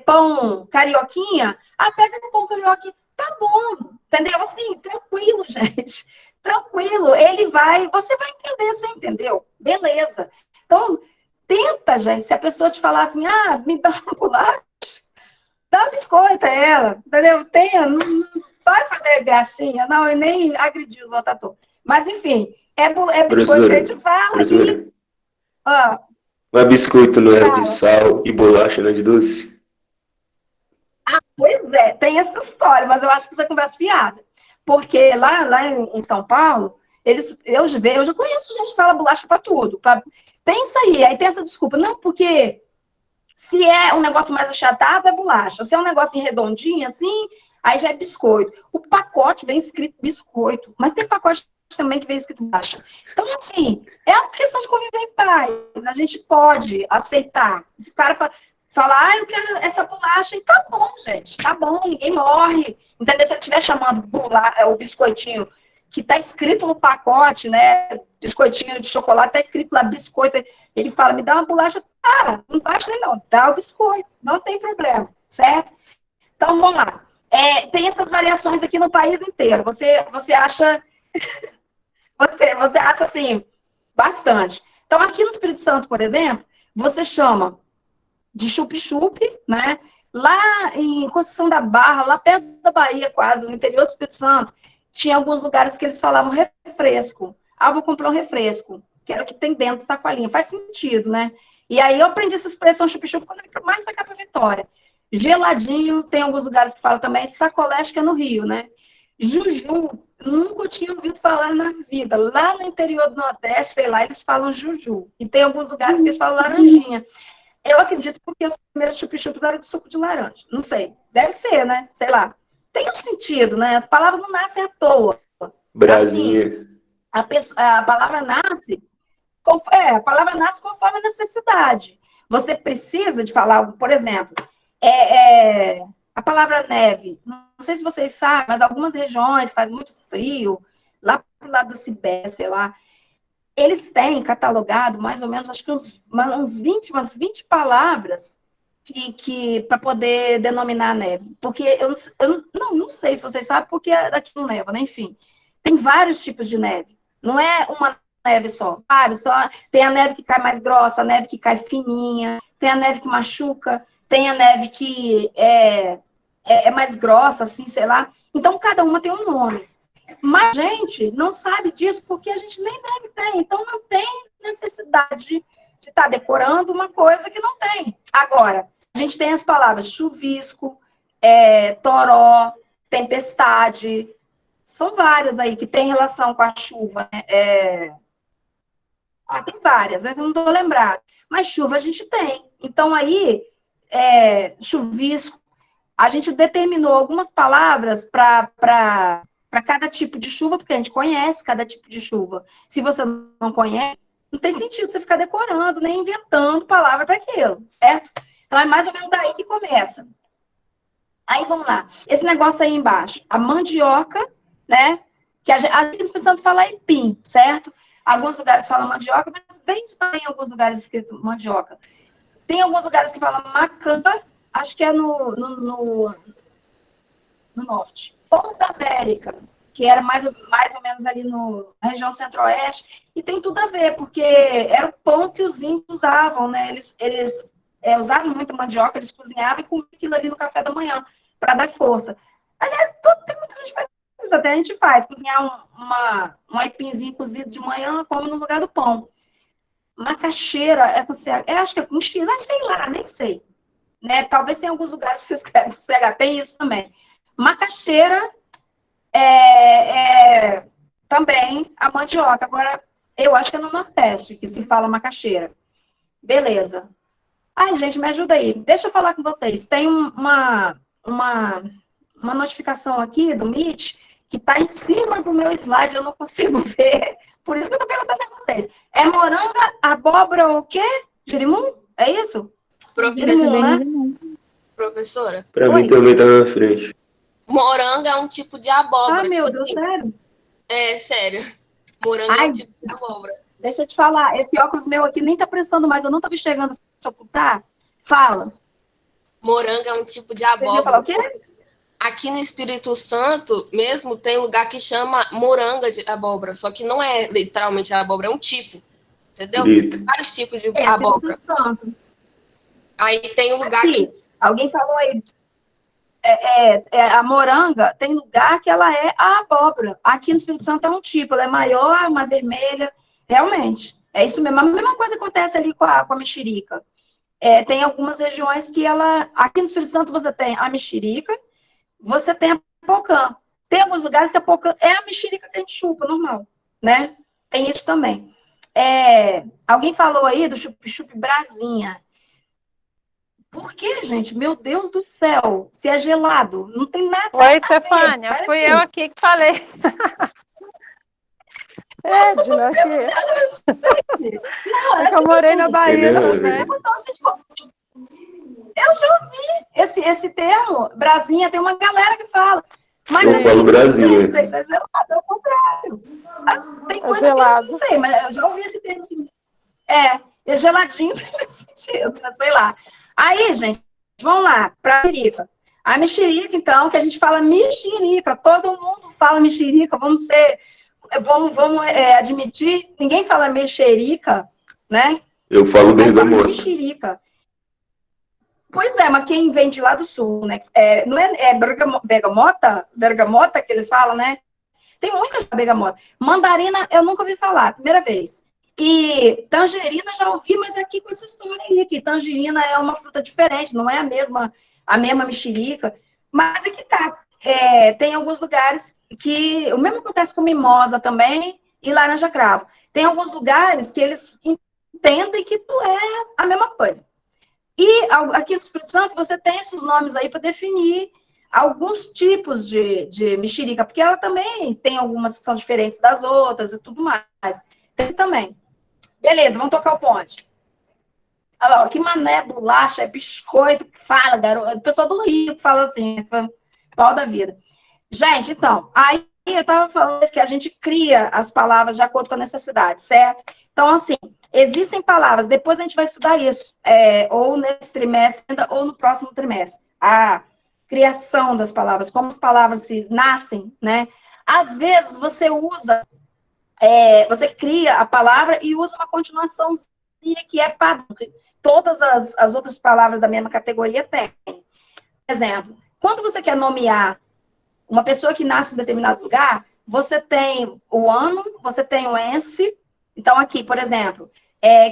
pão carioquinha, pega no pão carioquinha. Tá bom. Entendeu? Assim, tranquilo, gente. Tranquilo. Você vai entender, você entendeu? Beleza. Então, tenta, gente, se a pessoa te falar assim, me dá uma bolacha, dá um biscoito a ela, entendeu? Não vai fazer gracinha, não, e nem agredir os outros atores. Mas, enfim, é biscoito que a gente fala. Professora, Ó, mas biscoito não é de fala. sal e bolacha, não é de doce? Pois é, tem essa história, mas eu acho que isso é conversa fiada. Porque lá em São Paulo, eu já conheço gente que fala bolacha para tudo. Tem isso aí tem essa desculpa. Não, porque se é um negócio mais achatado, é bolacha. Se é um negocinho redondinho, assim, aí já é biscoito. O pacote vem escrito biscoito, mas tem pacote também que vem escrito bolacha. Então, assim, é uma questão de conviver em paz. A gente pode aceitar. Se o cara falar, eu quero essa bolacha, e tá bom, gente, tá bom, ninguém morre. Entendeu? Se ele estiver chamando o biscoitinho que tá escrito no pacote, né? Biscoitinho de chocolate, tá escrito lá biscoito. Ele fala, me dá uma bolacha. Cara, não baixa aí não, dá o biscoito, não tem problema, certo? Então, vamos lá. Tem essas variações aqui no país inteiro. Você acha, você acha assim, bastante. Então, aqui no Espírito Santo, por exemplo, você chama de chup-chup, né? Lá em Conceição da Barra, lá perto da Bahia quase, no interior do Espírito Santo, tinha alguns lugares que eles falavam refresco. Ah, vou comprar um refresco, que era o que tem dentro da sacolinha. Faz sentido, né? E aí eu aprendi essa expressão chup-chup quando eu vim mais pra cá, pra Vitória. Geladinho, tem alguns lugares que falam também, sacolé, acho que é no Rio, né? Juju, nunca tinha ouvido falar na vida. Lá no interior do Nordeste, sei lá, eles falam juju. E tem alguns lugares que eles falam laranjinha. Eu acredito porque os primeiros chup-chups eram de suco de laranja. Não sei. Deve ser, né? Sei lá. Tem um sentido, né? As palavras não nascem à toa. Brasinha. Assim, a palavra nasce... a palavra nasce conforme a necessidade. Você precisa de falar algo, por exemplo, a palavra neve. Não sei se vocês sabem, mas algumas regiões faz muito frio, lá pro lado da Sibéria, sei lá, eles têm catalogado mais ou menos, acho que umas 20 palavras que para poder denominar a neve. Porque eu não sei se vocês sabem, porque aqui não neva, né? Enfim. Tem vários tipos de neve. Não é uma neve só. Vários, tem a neve que cai mais grossa, a neve que cai fininha, tem a neve que machuca, tem a neve que é mais grossa, assim, sei lá. Então, cada uma tem um nome. Mas a gente não sabe disso porque a gente nem deve ter. Então, não tem necessidade de estar decorando uma coisa que não tem. Agora, a gente tem as palavras chuvisco, toró, tempestade. São várias aí que tem relação com a chuva. Né? Tem várias, eu não estou lembrada. Mas chuva a gente tem. Então, aí, chuvisco, a gente determinou algumas palavras para cada tipo de chuva, porque a gente conhece cada tipo de chuva. Se você não conhece, não tem sentido você ficar decorando, nem inventando palavra para aquilo, certo? Então, é mais ou menos daí que começa. Aí, vamos lá. Esse negócio aí embaixo. A mandioca, né? Que a gente tá precisando falar aipim, certo? Alguns lugares falam mandioca, mas vende também em alguns lugares escrito mandioca. Tem alguns lugares que falam macamba, acho que é no norte. Pão da América, que era mais ou menos ali na região centro-oeste, e tem tudo a ver, porque era o pão que os índios usavam, né? Eles usavam muito mandioca, eles cozinhavam e comiam aquilo ali no café da manhã, para dar força. Aliás, tem muita gente que faz isso, até a gente faz, cozinhar um aipinzinho cozido de manhã, come no lugar do pão. Macaxeira, acho que é com X, sei lá, nem sei. Né? Talvez tenha alguns lugares que você escreve CH, tem isso também. Macaxeira também a mandioca. Agora, eu acho que é no Nordeste que se fala macaxeira. Beleza. Ai, gente, me ajuda aí. Deixa eu falar com vocês. Tem uma notificação aqui do Meet que está em cima do meu slide, eu não consigo ver. Por isso que eu estou perguntando a vocês. É moranga, abóbora ou o quê? Girimum? É isso? Professora. Girimum, né? Professora. Pra mim também tá na frente. Moranga é um tipo de abóbora. Ah, meu tipo Deus, assim. sério? É, sério. Moranga é um tipo de abóbora. Deixa eu te falar, esse óculos meu aqui nem tá prestando mais, eu não tô enxergando se ocultar. Fala. Moranga é um tipo de Vocês iam falar abóbora. o quê? Aqui no Espírito Santo, mesmo, tem lugar que chama moranga de abóbora, só que não é literalmente a abóbora, é um tipo, entendeu? Eita. Vários tipos de Aqui no abóbora. Espírito Santo. Aí tem um lugar Aqui, que... alguém falou aí, a moranga, tem lugar que ela é a abóbora. Aqui no Espírito Santo é um tipo, ela é maior, uma vermelha, realmente. É isso mesmo. A mesma coisa acontece ali com a mexerica. Tem algumas regiões que ela... Aqui no Espírito Santo você tem a mexerica, você tem a pocã. Tem alguns lugares que a pocã é a mexerica que a gente chupa, normal, né? Tem isso também. Alguém falou aí do chup-chup brasinha. Por que, gente? Meu Deus do céu. Se é gelado, não tem nada a Oi, ver. Stefânia, fui eu aqui que falei. Edna, aqui. Não, É que eu morei na Bahia Entendeu? também. Eu já ouvi esse termo. Brasinha, tem uma galera que fala. Mas Eu falo brasinha. não sei se é gelado, é o contrário. Tem coisa gelado. que eu não sei, mas eu já ouvi esse termo assim. É geladinho no meu sentido, né? Sei lá. Aí, gente, vamos lá, para a mexerica. A mexerica, então, que a gente fala mexerica, todo mundo fala mexerica, vamos admitir, ninguém fala mexerica, né? Eu falo Mas fala bergamota. mexerica. Pois é, mas quem vem de lá do sul, né? Não é bergamota que eles falam, né? Tem muita bergamota. Mandarina eu nunca ouvi falar, primeira vez. E tangerina já ouvi, mas é aqui com essa história aí, que tangerina é uma fruta diferente, não é a mesma mexerica, mas é que tá. Tem alguns lugares que o mesmo acontece com mimosa também e laranja cravo. Tem alguns lugares que eles entendem que não é a mesma coisa. E aqui no Espírito Santo você tem esses nomes aí para definir alguns tipos de mexerica, porque ela também tem algumas que são diferentes das outras e tudo mais. Tem também. Beleza, vamos tocar o ponte. Olha lá, que mané, bolacha, é biscoito que fala, garoto. O pessoal do Rio que fala assim, pau da vida. Gente, então, aí eu estava falando que a gente cria as palavras de acordo com a necessidade, certo? Então, assim, existem palavras, depois a gente vai estudar isso, ou nesse trimestre ou no próximo trimestre. A criação das palavras, como as palavras se nascem, né? Às vezes você usa, você cria a palavra e usa uma continuaçãozinha que é padrão. Todas as outras palavras da mesma categoria têm. Por exemplo, quando você quer nomear uma pessoa que nasce em determinado lugar, você tem o ano, você tem o ense. Então, aqui, por exemplo,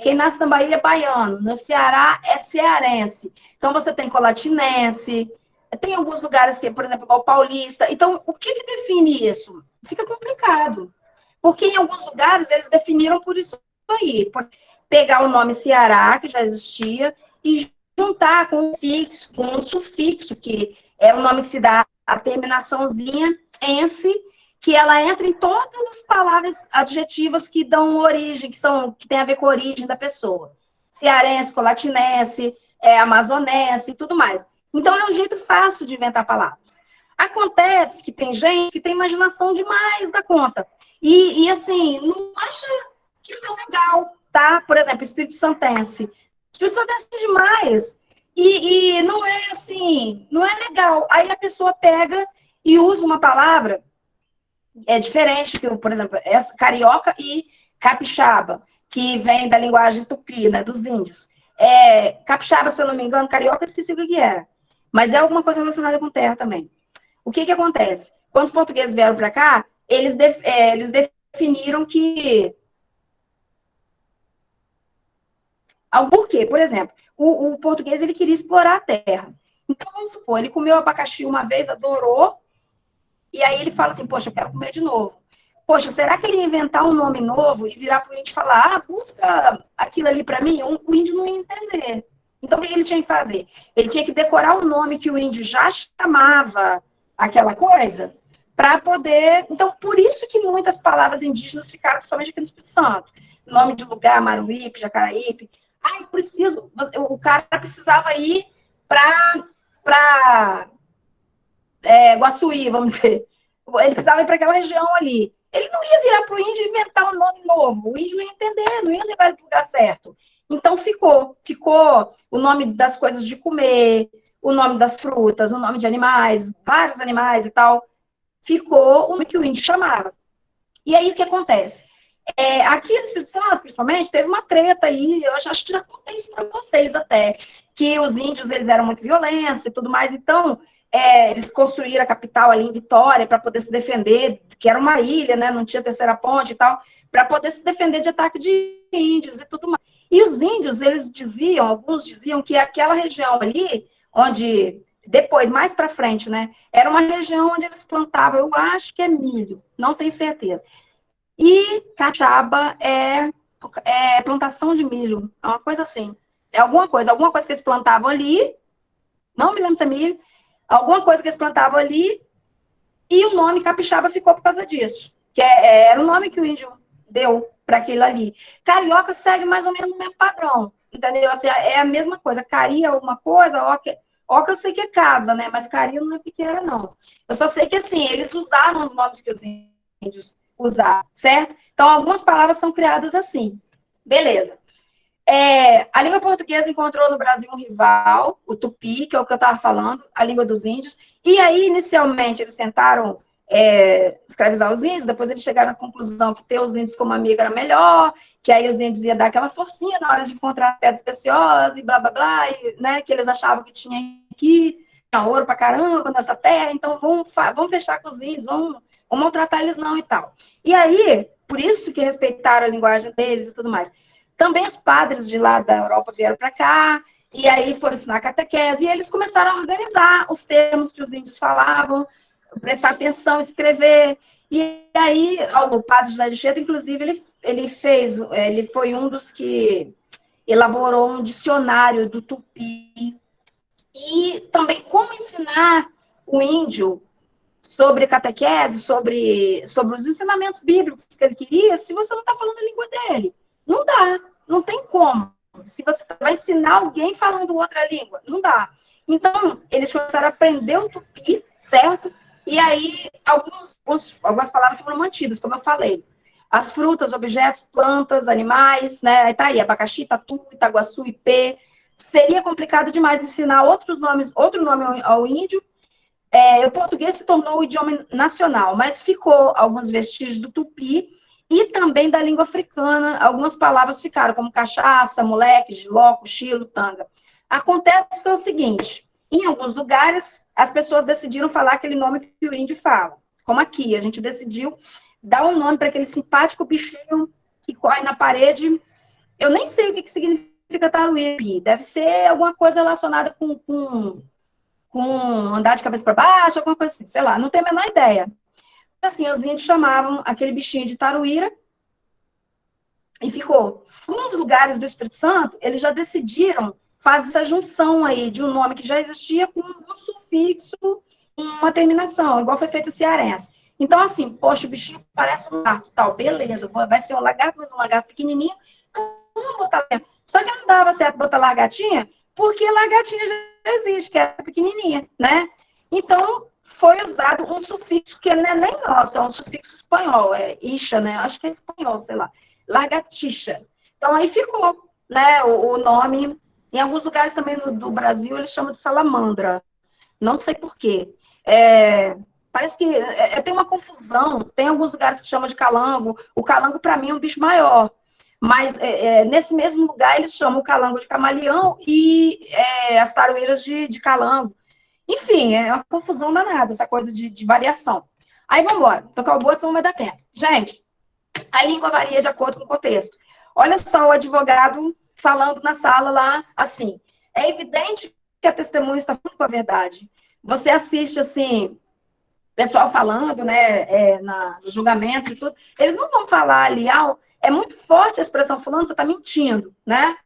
quem nasce na Bahia é baiano, no Ceará é cearense. Então, você tem colatinense, tem alguns lugares que, por exemplo, igual paulista. Então, o que define isso? Fica complicado. Porque em alguns lugares eles definiram por isso aí. Por pegar o nome Ceará, que já existia, e juntar com um fixo, com um sufixo, que é o nome que se dá a terminaçãozinha ense, que ela entra em todas as palavras adjetivas que dão origem, que tem a ver com a origem da pessoa. Cearense, colatinense, amazonense e tudo mais. Então, é um jeito fácil de inventar palavras. Acontece que tem gente que tem imaginação demais da conta. E assim, não acha que é legal, tá? Por exemplo, Espírito Santense. Espírito Santense é demais. E não é assim, não é legal. Aí a pessoa pega e usa uma palavra diferente, que, por exemplo, carioca e capixaba, que vem da linguagem tupi, né, dos índios. Capixaba, se eu não me engano, carioca, eu esqueci o que era. Mas é alguma coisa relacionada com terra também. O que acontece? Quando os portugueses vieram para cá, eles definiram que... Por quê? Por exemplo, o português ele queria explorar a terra. Então, vamos supor, ele comeu abacaxi uma vez, adorou, e aí ele fala assim, poxa, eu quero comer de novo. Poxa, será que ele ia inventar um nome novo e virar para o índio e falar, busca aquilo ali para mim? O índio não ia entender. Então, o que ele tinha que fazer? Ele tinha que decorar o nome que o índio já chamava aquela coisa, para poder... Então, por isso que muitas palavras indígenas ficaram, principalmente aqui no Espírito Santo. Nome de lugar, Maruípe, Jacaraípe. Eu preciso... O cara precisava ir para Guaçuí, vamos dizer. Ele precisava ir para aquela região ali. Ele não ia virar para o índio e inventar um nome novo. O índio não ia entender, não ia levar ele para o lugar certo. Então, ficou o nome das coisas de comer, o nome das frutas, o nome de animais, vários animais e tal. Ficou o nome que o índio chamava. E aí, o que acontece? Aqui no Espírito Santo, principalmente, teve uma treta aí, eu acho que já contei isso para vocês até, que os índios, eles eram muito violentos e tudo mais, então, eles construíram a capital ali em Vitória para poder se defender, que era uma ilha, né, não tinha terceira ponte e tal, para poder se defender de ataque de índios e tudo mais. E os índios, alguns diziam que aquela região ali, onde, depois, mais para frente, né, era uma região onde eles plantavam, eu acho que é milho, não tenho certeza. E capixaba é plantação de milho, é uma coisa assim. É alguma coisa que eles plantavam ali, não me lembro se é milho, alguma coisa que eles plantavam ali, e o nome capixaba ficou por causa disso. Que era o nome que o índio deu para aquilo ali. Carioca segue mais ou menos o mesmo padrão, entendeu? Assim, é a mesma coisa. Cari é alguma coisa, oca eu sei que é casa, né? Mas cari não é que era, não. Eu só sei que, assim, eles usaram os nomes que os índios usaram, certo? Então, algumas palavras são criadas assim. Beleza. A língua portuguesa encontrou no Brasil um rival, o tupi, que é o que eu estava falando, a língua dos índios. E aí, inicialmente, eles tentaram escravizar os índios, depois eles chegaram à conclusão que ter os índios como amigo era melhor, que aí os índios iam dar aquela forcinha na hora de encontrar pedras preciosas e blá, blá, blá, e, né, que eles achavam que tinha aqui, tinha ouro pra caramba nessa terra, então vamos fechar com os índios, vamos ou maltratar eles não e tal. E aí, por isso que respeitaram a linguagem deles e tudo mais. Também os padres de lá da Europa vieram para cá, e aí foram ensinar catequese, e eles começaram a organizar os termos que os índios falavam, prestar atenção, escrever. E aí, o padre José de Anchieta, inclusive, ele foi um dos que elaborou um dicionário do Tupi, e também como ensinar o índio sobre catequese, sobre os ensinamentos bíblicos que ele queria, se você não está falando a língua dele. Não dá, não tem como. Se você vai ensinar alguém falando outra língua, não dá. Então, eles começaram a aprender o Tupi, certo? E aí, algumas palavras foram mantidas, como eu falei. As frutas, objetos, plantas, animais, né? Aí tá aí, abacaxi, tatu, itaguaçu, ipê. Seria complicado demais ensinar outro nome ao índio. O português se tornou o idioma nacional, mas ficou alguns vestígios do Tupi e também da língua africana. Algumas palavras ficaram, como cachaça, moleque, giló, cochilo, tanga. Acontece que é o seguinte, em alguns lugares, as pessoas decidiram falar aquele nome que o índio fala. Como aqui, a gente decidiu dar um nome para aquele simpático bichinho que corre na parede. Eu nem sei o que significa taruípe. Deve ser alguma coisa relacionada com andar de cabeça para baixo, alguma coisa assim, sei lá, não tenho a menor ideia. Assim, os índios chamavam aquele bichinho de taruíra e ficou. Um dos lugares do Espírito Santo, eles já decidiram fazer essa junção aí de um nome que já existia com um sufixo, uma terminação, igual foi feito o cearense. Então, assim, poxa, o bichinho parece um lagarto, tal, beleza, vai ser um lagarto, mas um lagarto pequenininho, vamos botar. Só que não dava certo botar lagartinha, porque lagartinha já existe, que é pequenininha, né? Então, foi usado um sufixo que não é nem nosso, é um sufixo espanhol, é ixa, né? Acho que é espanhol, sei lá. Lagartixa. Então, aí ficou, né, o nome. Em alguns lugares também do Brasil, eles chamam de salamandra. Não sei por quê. Parece que tem uma confusão. Tem alguns lugares que chamam de calango. O calango, para mim, é um bicho maior. Mas nesse mesmo lugar, eles chamam o calango de camaleão e as taruíras de calango. Enfim, é uma confusão danada, essa coisa de variação. Aí, vamos embora. Tocar o boto, senão não vai dar tempo. Gente, a língua varia de acordo com o contexto. Olha só o advogado falando na sala lá, assim. É evidente que a testemunha está falando com a verdade. Você assiste, assim, pessoal falando, né, nos julgamentos e tudo. Eles não vão falar ali, é muito forte a expressão fulano, você está mentindo, né?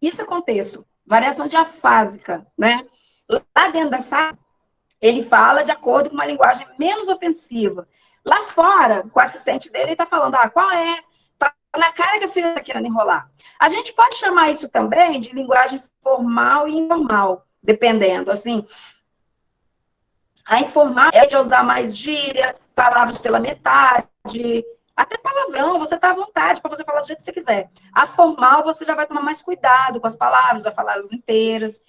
Isso é contexto. Variação diafásica, né? Lá dentro da sala, ele fala de acordo com uma linguagem menos ofensiva. Lá fora, com o assistente dele, ele está falando, qual é? Tá na cara que a filha está querendo enrolar. A gente pode chamar isso também de linguagem formal e informal, dependendo, assim. A informal é de usar mais gíria, palavras pela metade, até palavrão, você está à vontade para você falar do jeito que você quiser. A formal, você já vai tomar mais cuidado com as palavras, vai falar as inteiras.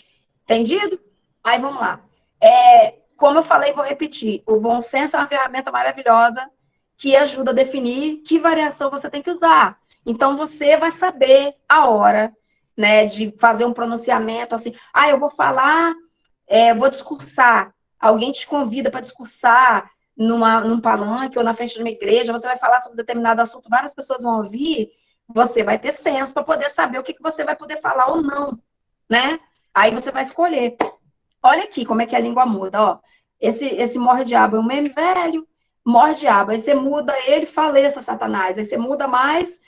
Entendido? Aí, vamos lá. Como eu falei, vou repetir. O bom senso é uma ferramenta maravilhosa que ajuda a definir que variação você tem que usar. Então, você vai saber a hora, né, de fazer um pronunciamento assim. Eu vou falar, vou discursar. Alguém te convida para discursar num palanque ou na frente de uma igreja, você vai falar sobre determinado assunto, várias pessoas vão ouvir, você vai ter senso para poder saber o que você vai poder falar ou não, né? Aí você vai escolher. Olha aqui como é que a língua muda, ó. Esse morre-diabo é um meme velho, morre-diabo. Aí você muda ele, faleça, Satanás. Aí você muda mais,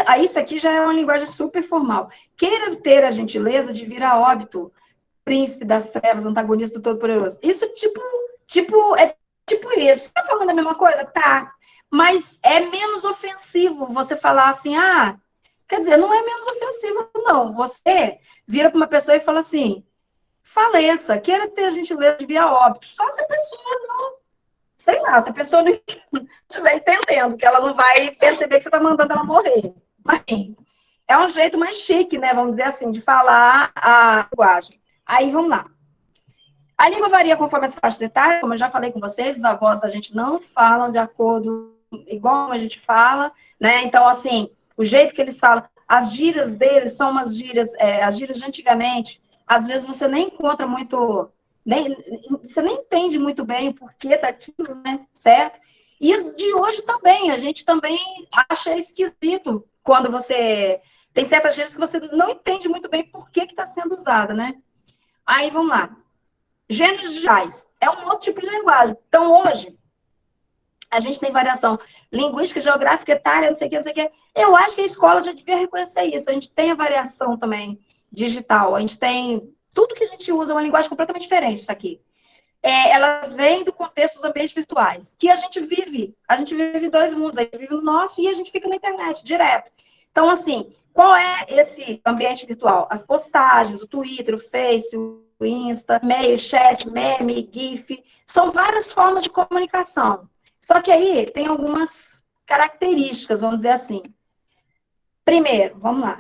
aí isso aqui já é uma linguagem super formal. Queira ter a gentileza de vir a óbito, príncipe das trevas, antagonista do Todo-Poderoso. Isso é tipo isso. Tá falando a mesma coisa? Tá. Mas é menos ofensivo você falar assim, quer dizer, não é menos ofensivo, não. Você vira para uma pessoa e fala assim, faleça, queira ter a gentileza de vir a óbito. Só se a pessoa não, sei lá, se a pessoa não estiver entendendo, que ela não vai perceber que você está mandando ela morrer. Mas é um jeito mais chique, né, vamos dizer assim, de falar a linguagem. Aí, vamos lá. A língua varia conforme as faixas etárias, como eu já falei com vocês, os avós da gente não falam de acordo igual a gente fala, né? Então, assim, o jeito que eles falam, as gírias deles são umas gírias, as gírias de antigamente, às vezes você nem encontra muito Você nem entende muito bem o porquê daquilo, né? Certo? E os de hoje também, a gente também acha esquisito quando você... Tem certas gírias que você não entende muito bem por que está sendo usada, né? Aí, vamos lá. Gêneros digitais. É um outro tipo de linguagem. Então, hoje, a gente tem variação linguística, geográfica, etária, não sei o que, não sei o que. Eu acho que a escola já devia reconhecer isso. A gente tem a variação também digital. A gente tem... Tudo que a gente usa é uma linguagem completamente diferente, isso aqui. Elas vêm do contexto dos ambientes virtuais, que a gente vive. A gente vive dois mundos. A gente vive no nosso e a gente fica na internet, direto. Então, assim, qual é esse ambiente virtual? As postagens, o Twitter, o Face, o Insta, e-mail, chat, meme, GIF. São várias formas de comunicação. Só que aí tem algumas características, vamos dizer assim. Primeiro, vamos lá.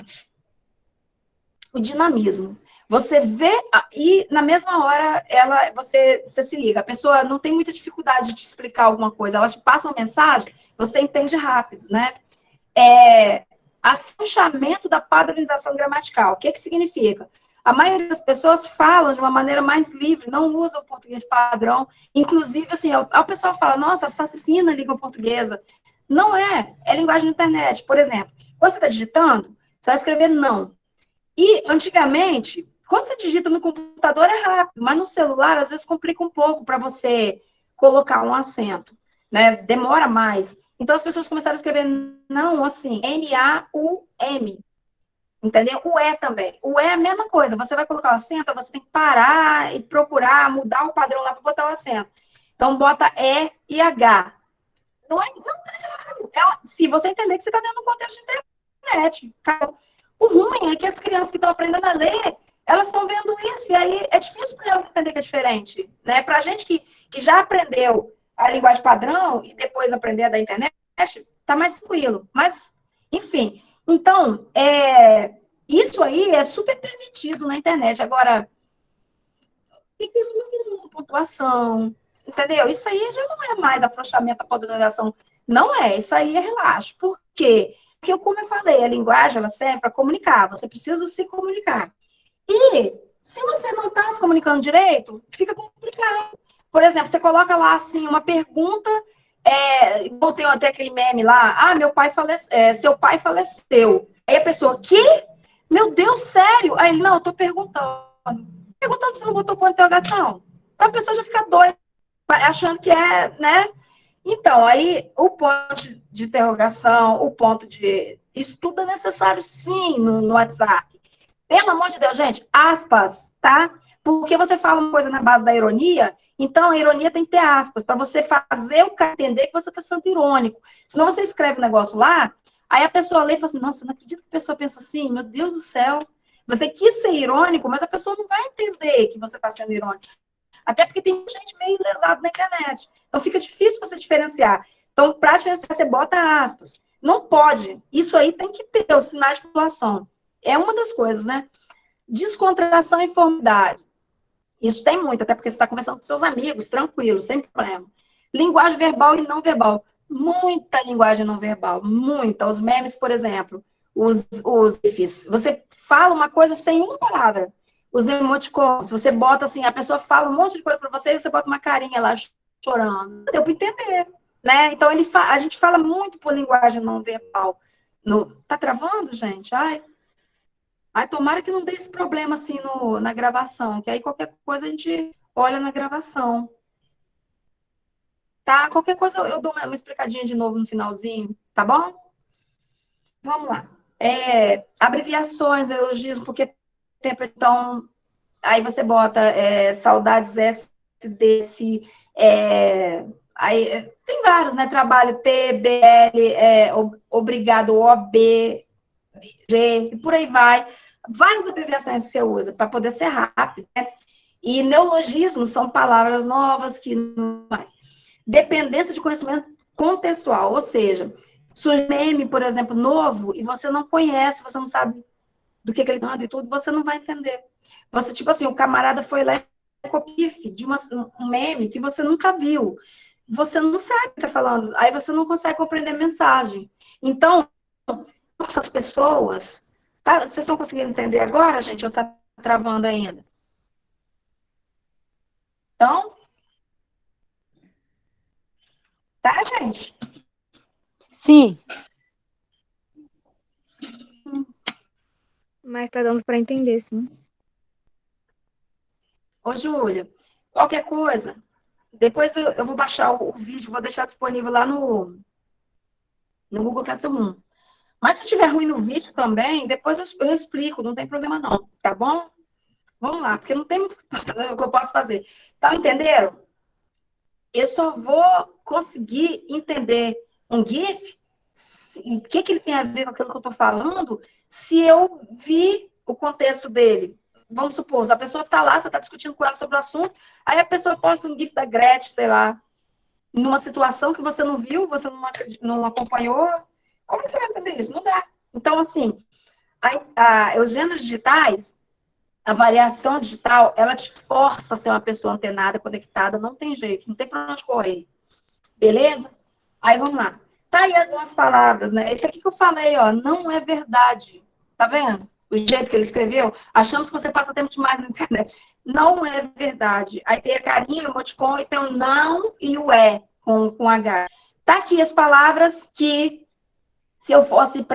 O dinamismo. Você vê, e na mesma hora você se liga. A pessoa não tem muita dificuldade de te explicar alguma coisa. Ela te passa uma mensagem, você entende rápido, né? Afrouxamento da padronização gramatical. O que significa? A maioria das pessoas falam de uma maneira mais livre, não usa o português padrão. Inclusive, assim, o pessoal fala, nossa, assassina a língua portuguesa. Não é linguagem de internet. Por exemplo, quando você está digitando, você vai escrever não. E, antigamente, quando você digita no computador é rápido, mas no celular, às vezes, complica um pouco para você colocar um acento, né? Demora mais. Então, as pessoas começaram a escrever não assim, N-A-U-M. Entendeu? O E também. O E é a mesma coisa. Você vai colocar o acento, você tem que parar e procurar mudar o padrão lá para botar o acento. Então, bota E e H. Não tá errado. Se você entender que você está dentro do contexto de internet. O ruim é que as crianças que estão aprendendo a ler, elas estão vendo isso, e aí é difícil para elas entender que é diferente. Né? Para a gente que já aprendeu a linguagem padrão e depois aprender da internet, tá mais tranquilo. Mas, enfim. Então, isso aí é super permitido na internet. Agora, tem pessoas que não usam pontuação, entendeu? Isso aí já não é mais afrouxamento da padronização. Não é, isso aí é relaxo. Por quê? Porque, como eu falei, a linguagem ela serve para comunicar. Você precisa se comunicar. E, se você não está se comunicando direito, fica complicado. Por exemplo, você coloca lá, assim, uma pergunta... tem até aquele meme lá, seu pai faleceu. Aí a pessoa, que? Meu Deus, sério? Aí ele, não, eu tô perguntando. Perguntando se não botou ponto de interrogação. Então a pessoa já fica doida, achando que né? Então, aí o ponto de interrogação, o ponto de... Isso tudo é necessário, sim, no WhatsApp. Pelo amor de Deus, gente, aspas, tá? Porque você fala uma coisa na base da ironia, então a ironia tem que ter aspas, para você fazer o cara entender que você está sendo irônico. Senão você escreve um negócio lá, aí a pessoa lê e fala assim, nossa, não acredito que a pessoa pensa assim, meu Deus do céu. Você quis ser irônico, mas a pessoa não vai entender que você está sendo irônico. Até porque tem gente meio lesada na internet. Então fica difícil você diferenciar. Então, para diferenciar, você bota aspas. Não pode. Isso aí tem que ter os sinais de pontuação. É uma das coisas, né? Descontração e informalidade. Isso tem muito, até porque você está conversando com seus amigos, tranquilo, sem problema. Linguagem verbal e não verbal. Muita linguagem não verbal, muita. Os memes, por exemplo, os GIFs. Você fala uma coisa sem uma palavra. Os emoticons, você bota assim, a pessoa fala um monte de coisa para você e você bota uma carinha lá chorando. Deu para entender, né? Então, a gente fala muito por linguagem não verbal. Tá travando, gente? Ai, tomara que não dê esse problema assim na gravação, que aí qualquer coisa a gente olha na gravação. Tá? Qualquer coisa eu dou uma explicadinha de novo no finalzinho, tá bom? Vamos lá. Abreviações, neologismo, porque tempo, então, aí você bota saudades SDC, aí tem vários, né? Trabalho TBL, obrigado OB, G, e por aí vai. Várias abreviações que você usa para poder ser rápido, né? E neologismos são palavras novas que não mais. Dependência de conhecimento contextual, ou seja, surge meme, por exemplo, novo, e você não conhece, você não sabe do que ele anda e tudo, você não vai entender. Você, tipo assim, o camarada foi lá e copiou de um meme que você nunca viu. Você não sabe o que está falando, aí você não consegue compreender a mensagem. Então, essas pessoas... Tá? Vocês estão conseguindo entender agora, gente? Ou tá travando ainda? Então, tá, gente? Sim. Mas tá dando para entender, sim. Ô, Júlia, qualquer coisa, depois eu vou baixar o vídeo, vou deixar disponível lá no Google Classroom. Mas se estiver ruim no vídeo também, depois eu explico, não tem problema não, tá bom? Vamos lá, porque não tem muito o que eu posso fazer. Tá, entenderam? Eu só vou conseguir entender um GIF, e o que ele tem a ver com aquilo que eu estou falando, se eu vi o contexto dele. Vamos supor, se a pessoa está lá, você está discutindo com ela sobre o assunto, aí a pessoa posta um GIF da Gretchen, sei lá, numa situação que você não viu, você não acompanhou, como você vai entender isso? Não dá. Então, assim, os gêneros digitais, a variação digital, ela te força a ser uma pessoa antenada, conectada, não tem jeito, não tem para onde correr. Beleza? Aí vamos lá. Tá aí algumas palavras, né? Esse aqui que eu falei, ó, não é verdade. Tá vendo? O jeito que ele escreveu, achamos que você passa tempo demais na internet. Não é verdade. Aí tem a carinha, o emoticon, e tem o não e o é, com H. Tá aqui as palavras que, se eu fosse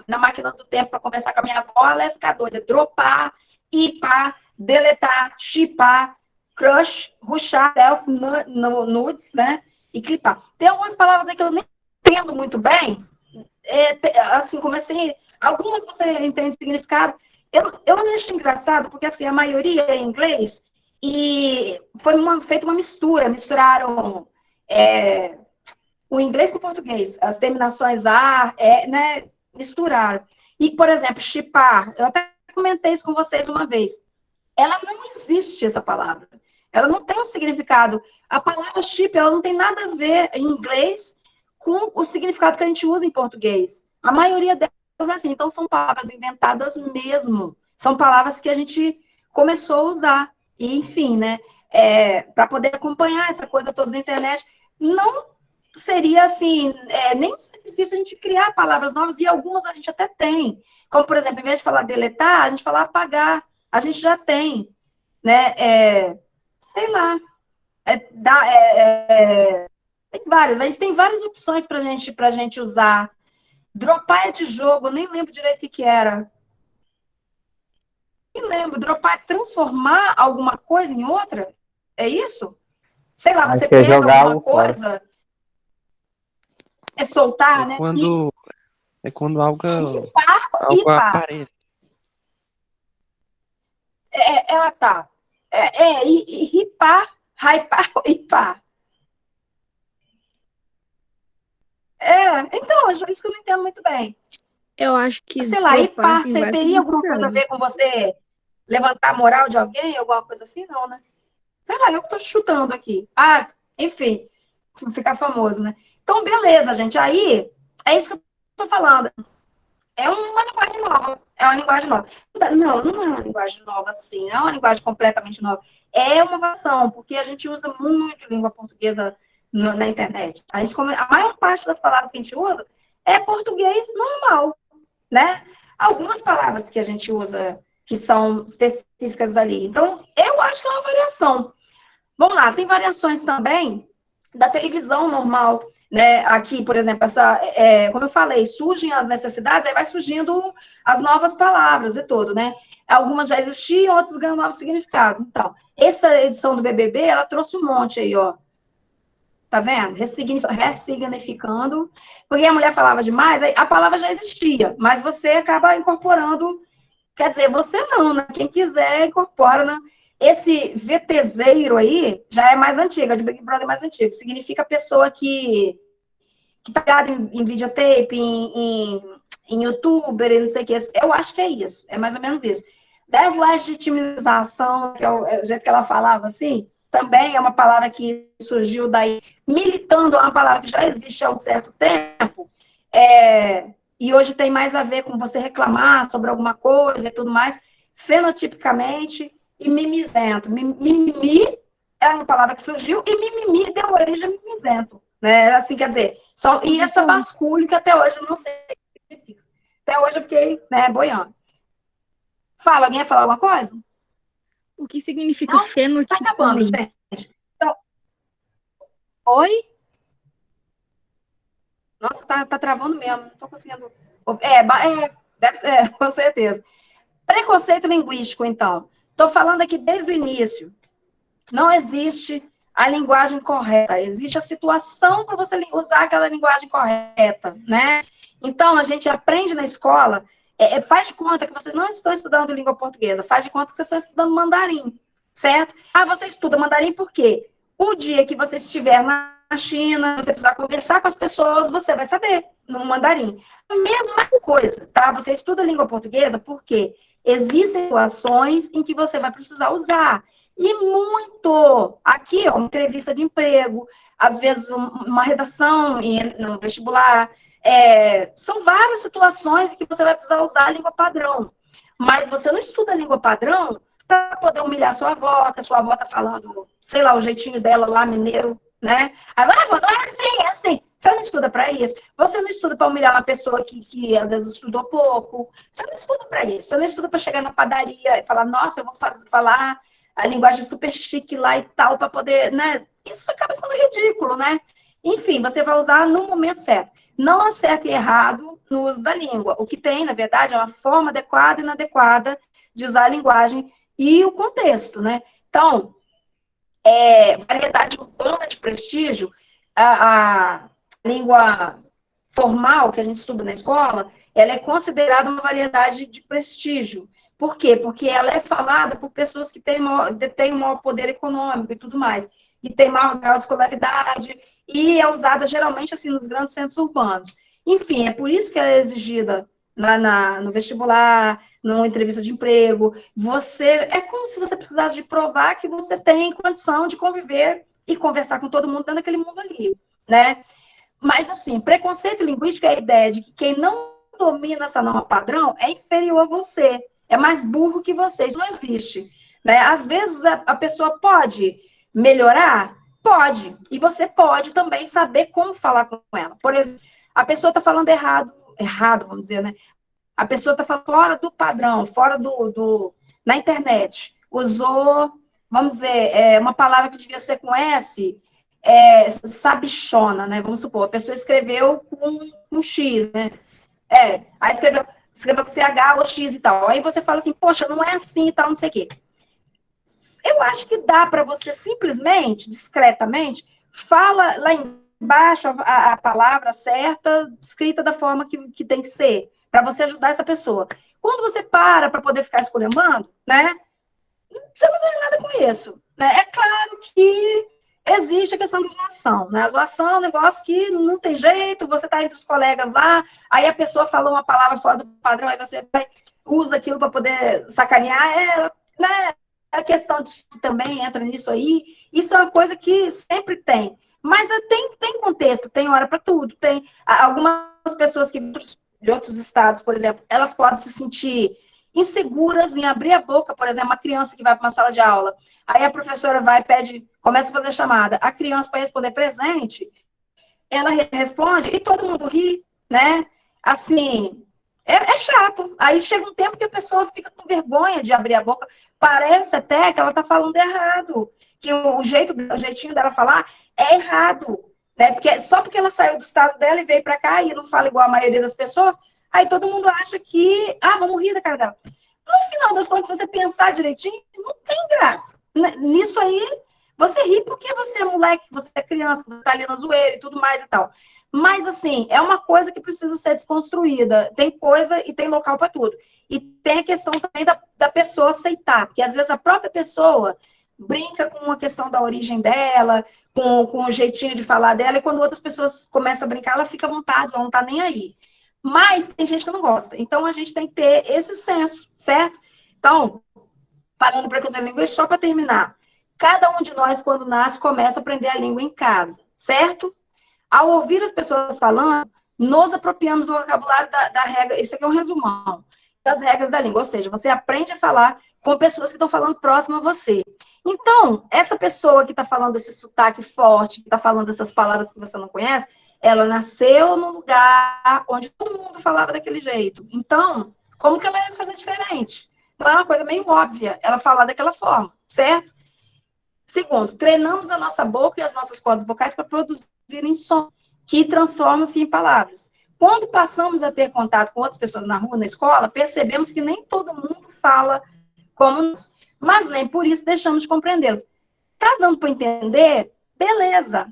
na máquina do tempo para conversar com a minha avó, ela ia ficar doida. Dropar, ipar, deletar, chipar, crush, rushar, self, nudes, né? E clipar. Tem algumas palavras aí que eu nem entendo muito bem. Assim, comecei... Algumas você entende o significado. Eu não acho engraçado, porque assim, a maioria é em inglês e foi feita uma mistura. Misturaram o inglês com o português. As terminações A, né? Misturaram. E, por exemplo, chipar. Eu até comentei isso com vocês uma vez. Ela não existe, essa palavra. Ela não tem um significado. A palavra chip, ela não tem nada a ver em inglês com o significado que a gente usa em português. A maioria delas é assim. Então, são palavras inventadas mesmo. São palavras que a gente começou a usar. E, enfim, né? Para poder acompanhar essa coisa toda na internet. Não seria, assim, nem um sacrifício a gente criar palavras novas. E algumas a gente até tem. Como, por exemplo, em vez de falar deletar, a gente fala apagar. A gente já tem, né? Sei lá. Tem várias. A gente tem várias opções para gente usar. Dropar é de jogo, eu nem lembro direito o que era. Nem lembro. Dropar é transformar alguma coisa em outra? É isso? Sei lá, você pega alguma coisa. É soltar, né? Quando algo aparece. Tá. Ripar, hypar, hipar. Então, isso que eu não entendo muito bem. Eu acho que... Sei lá, hipar, você teria alguma coisa a ver com você levantar a moral de alguém, alguma coisa assim? Não, né? Sei lá, eu que tô chutando aqui. Enfim, ficar famoso, né? Então, beleza, gente. Aí, é isso que eu tô falando. É uma linguagem nova. É uma linguagem nova. Não é uma linguagem nova assim. Não é uma linguagem completamente nova. É uma variação, porque a gente usa muito língua portuguesa na internet. A maior parte das palavras que a gente usa é português normal, né? Algumas palavras que a gente usa que são específicas dali. Então, eu acho que é uma variação. Vamos lá, tem variações também da televisão normal, né? Aqui, por exemplo, como eu falei, surgem as necessidades, aí vai surgindo as novas palavras e tudo, né? Algumas já existiam, outras ganham novos significados. Então, essa edição do BBB, ela trouxe um monte aí, ó. Tá vendo? Ressignificando. Porque a mulher falava demais, a palavra já existia, mas você acaba incorporando. Quer dizer, você não, né? Quem quiser, incorpora, né? Esse VTZero aí já é mais antigo, a de Big Brother é mais antigo. Significa pessoa que tá ligada em videotape, em youtuber, não sei o que. Eu acho que é isso, é mais ou menos isso. Deslegitimização, que é o jeito que ela falava assim, também é uma palavra que surgiu daí, militando, é uma palavra que já existe há um certo tempo, e hoje tem mais a ver com você reclamar sobre alguma coisa e tudo mais, fenotipicamente e mimizento. Mimimi é uma palavra que surgiu e mimimi deu origem a mimizento, né? Assim, quer dizer, e essa vasculho que até hoje eu não sei o que significa. Até hoje eu fiquei, né, boiando. Alguém ia falar alguma coisa? O que significa Não, tá fenotipo? acabando, gente. Então, oi? Nossa, tá travando mesmo, não tô conseguindo. Com certeza. Preconceito linguístico, então. Estou falando aqui desde o início. Não existe a linguagem correta, existe a situação para você usar aquela linguagem correta, né? Então, a gente aprende na escola, faz de conta que vocês não estão estudando língua portuguesa, faz de conta que vocês estão estudando mandarim, certo? Ah, você estuda mandarim por quê? O dia que você estiver na China, você precisar conversar com as pessoas, você vai saber no mandarim. A mesma coisa, tá? Você estuda língua portuguesa porque existem situações em que você vai precisar usar. E muito. Aqui, ó, uma entrevista de emprego, às vezes uma redação no vestibular. São várias situações em que você vai precisar usar a língua padrão. Mas você não estuda a língua padrão para poder humilhar sua avó, que a sua avó está falando, sei lá, o jeitinho dela lá, mineiro, né? Aí, não é assim. Você não estuda para isso. Você não estuda para humilhar uma pessoa que às vezes estudou pouco. Você não estuda para isso. Você não estuda para chegar na padaria e falar, nossa, eu vou falar a linguagem super chique lá e tal, para poder, né? Isso acaba sendo ridículo, né? Enfim, você vai usar no momento certo. Não há certo e errado no uso da língua. O que tem, na verdade, é uma forma adequada e inadequada de usar a linguagem e o contexto, né? Então, variedade urbana de prestígio, a língua formal que a gente estuda na escola, ela é considerada uma variedade de prestígio. Por quê? Porque ela é falada por pessoas que detêm um maior poder econômico e tudo mais, e tem maior grau de escolaridade, e é usada geralmente assim nos grandes centros urbanos. Enfim, é por isso que ela é exigida no vestibular, numa entrevista de emprego. É como se você precisasse de provar que você tem condição de conviver e conversar com todo mundo dentro daquele mundo ali, né? Mas, assim, preconceito linguístico é a ideia de que quem não domina essa norma padrão é inferior a você, é mais burro que você. Isso não existe, né? Às vezes, a pessoa pode melhorar? Pode. E você pode também saber como falar com ela. Por exemplo, a pessoa está falando errado, vamos dizer, né? A pessoa está falando fora do padrão, fora na internet. Usou, vamos dizer, uma palavra que devia ser com S, sabichona, né? Vamos supor, a pessoa escreveu com X, né? Aí escreveu com CH ou X e tal. Aí você fala assim, poxa, não é assim e tal, não sei o quê. Eu acho que dá para você simplesmente, discretamente, fala lá embaixo a palavra certa, escrita da forma que tem que ser, para você ajudar essa pessoa. Quando você para poder ficar esculhambando, né? Você não ganha nada com isso, né? É claro que existe a questão da zoação, né? A zoação é um negócio que não tem jeito, você está entre os colegas lá, aí a pessoa falou uma palavra fora do padrão, aí você usa aquilo para poder sacanear, né? A questão de também entra nisso aí, isso é uma coisa que sempre tem. Mas tem contexto, tem hora para tudo, tem algumas pessoas que de outros estados, por exemplo, elas podem se sentir inseguras em abrir a boca, por exemplo, uma criança que vai para uma sala de aula, aí a professora vai, começa a fazer chamada, a criança para responder presente, ela responde e todo mundo ri, né? Assim, é chato. Aí chega um tempo que a pessoa fica com vergonha de abrir a boca, parece até que ela está falando errado, que o jeitinho dela falar é errado, né? Só porque ela saiu do estado dela e veio para cá e não fala igual a maioria das pessoas, aí todo mundo acha que, vamos rir da cara dela. No final das contas, se você pensar direitinho, não tem graça. Nisso aí, você ri porque você é moleque, você é criança, você tá ali na zoeira e tudo mais e tal. Mas, assim, é uma coisa que precisa ser desconstruída. Tem coisa e tem local para tudo. E tem a questão também da pessoa aceitar, porque às vezes a própria pessoa brinca com a questão da origem dela, com o jeitinho de falar dela, e quando outras pessoas começam a brincar, ela fica à vontade, ela não tá nem aí. Mas tem gente que não gosta. Então, a gente tem que ter esse senso, certo? Então, falando para preconceito linguístico, só para terminar. Cada um de nós, quando nasce, começa a aprender a língua em casa, certo? Ao ouvir as pessoas falando, nos apropriamos do vocabulário da regra. Isso aqui é um resumão das regras da língua. Ou seja, você aprende a falar com pessoas que estão falando próximo a você. Então, essa pessoa que está falando esse sotaque forte, que está falando essas palavras que você não conhece, ela nasceu num lugar onde todo mundo falava daquele jeito. Então, como que ela ia fazer diferente? Então, é uma coisa meio óbvia ela falar daquela forma, certo? Segundo, treinamos a nossa boca e as nossas cordas vocais para produzirem sons que transformam-se em palavras. Quando passamos a ter contato com outras pessoas na rua, na escola, percebemos que nem todo mundo fala como nós, mas nem por isso deixamos de compreendê-los. Tá dando para entender? Beleza.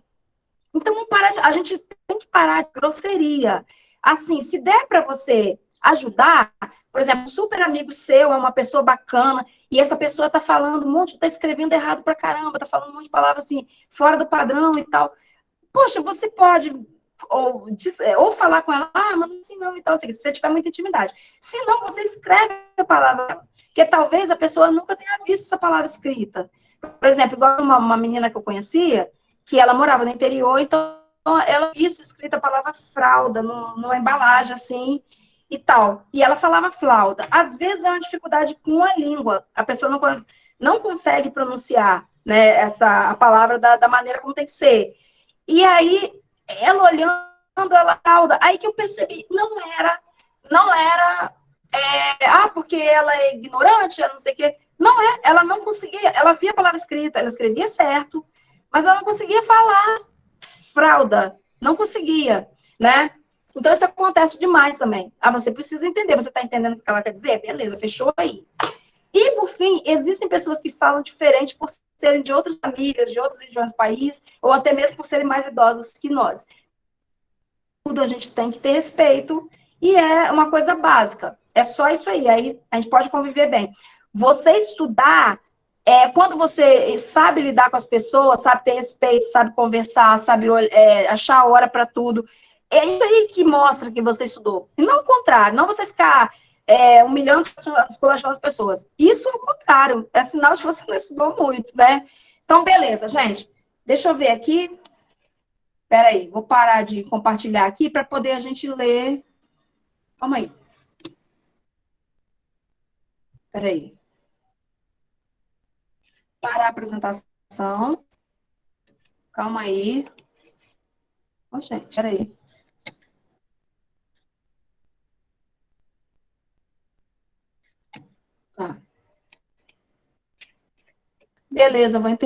Então, a gente tem que parar de grosseria. Assim, se der para você ajudar, por exemplo, um super amigo seu é uma pessoa bacana, e essa pessoa tá falando um monte, tá escrevendo errado pra caramba, tá falando um monte de palavras assim, fora do padrão e tal. Poxa, você pode ou falar com ela, mas não assim não, então, se você tiver muita intimidade. Se não, você escreve a palavra, porque talvez a pessoa nunca tenha visto essa palavra escrita. Por exemplo, igual uma menina que eu conhecia, que ela morava no interior, então ela viu escrita a palavra fralda numa embalagem assim e tal. E ela falava flauta. Às vezes é uma dificuldade com a língua. A pessoa não consegue pronunciar, né, a palavra da maneira como tem que ser. E aí, ela olhando, ela fralda. Aí que eu percebi, não era, porque ela é ignorante, ela não sei o quê. Não é, ela não conseguia, ela via a palavra escrita, ela escrevia certo, mas ela não conseguia falar fralda, não conseguia, né? Então, isso acontece demais também. Você precisa entender, você está entendendo o que ela quer dizer? Beleza, fechou aí. E, por fim, existem pessoas que falam diferente por serem de outras famílias, de outras regiões do país, ou até mesmo por serem mais idosas que nós. Tudo a gente tem que ter respeito, e é uma coisa básica. É só isso aí a gente pode conviver bem. Você estudar, quando você sabe lidar com as pessoas, sabe ter respeito, sabe conversar, sabe achar a hora para tudo, é isso aí que mostra que você estudou. E não o contrário, não você ficar humilhando, esculachando as pessoas. Isso é o contrário, é sinal de que você não estudou muito, né? Então, beleza, gente. Deixa eu ver aqui. Peraí, vou parar de compartilhar aqui para poder a gente ler. Calma aí. Peraí. Parar a apresentação. Calma aí. Ô, gente, peraí. Tá. Beleza, vou interromper.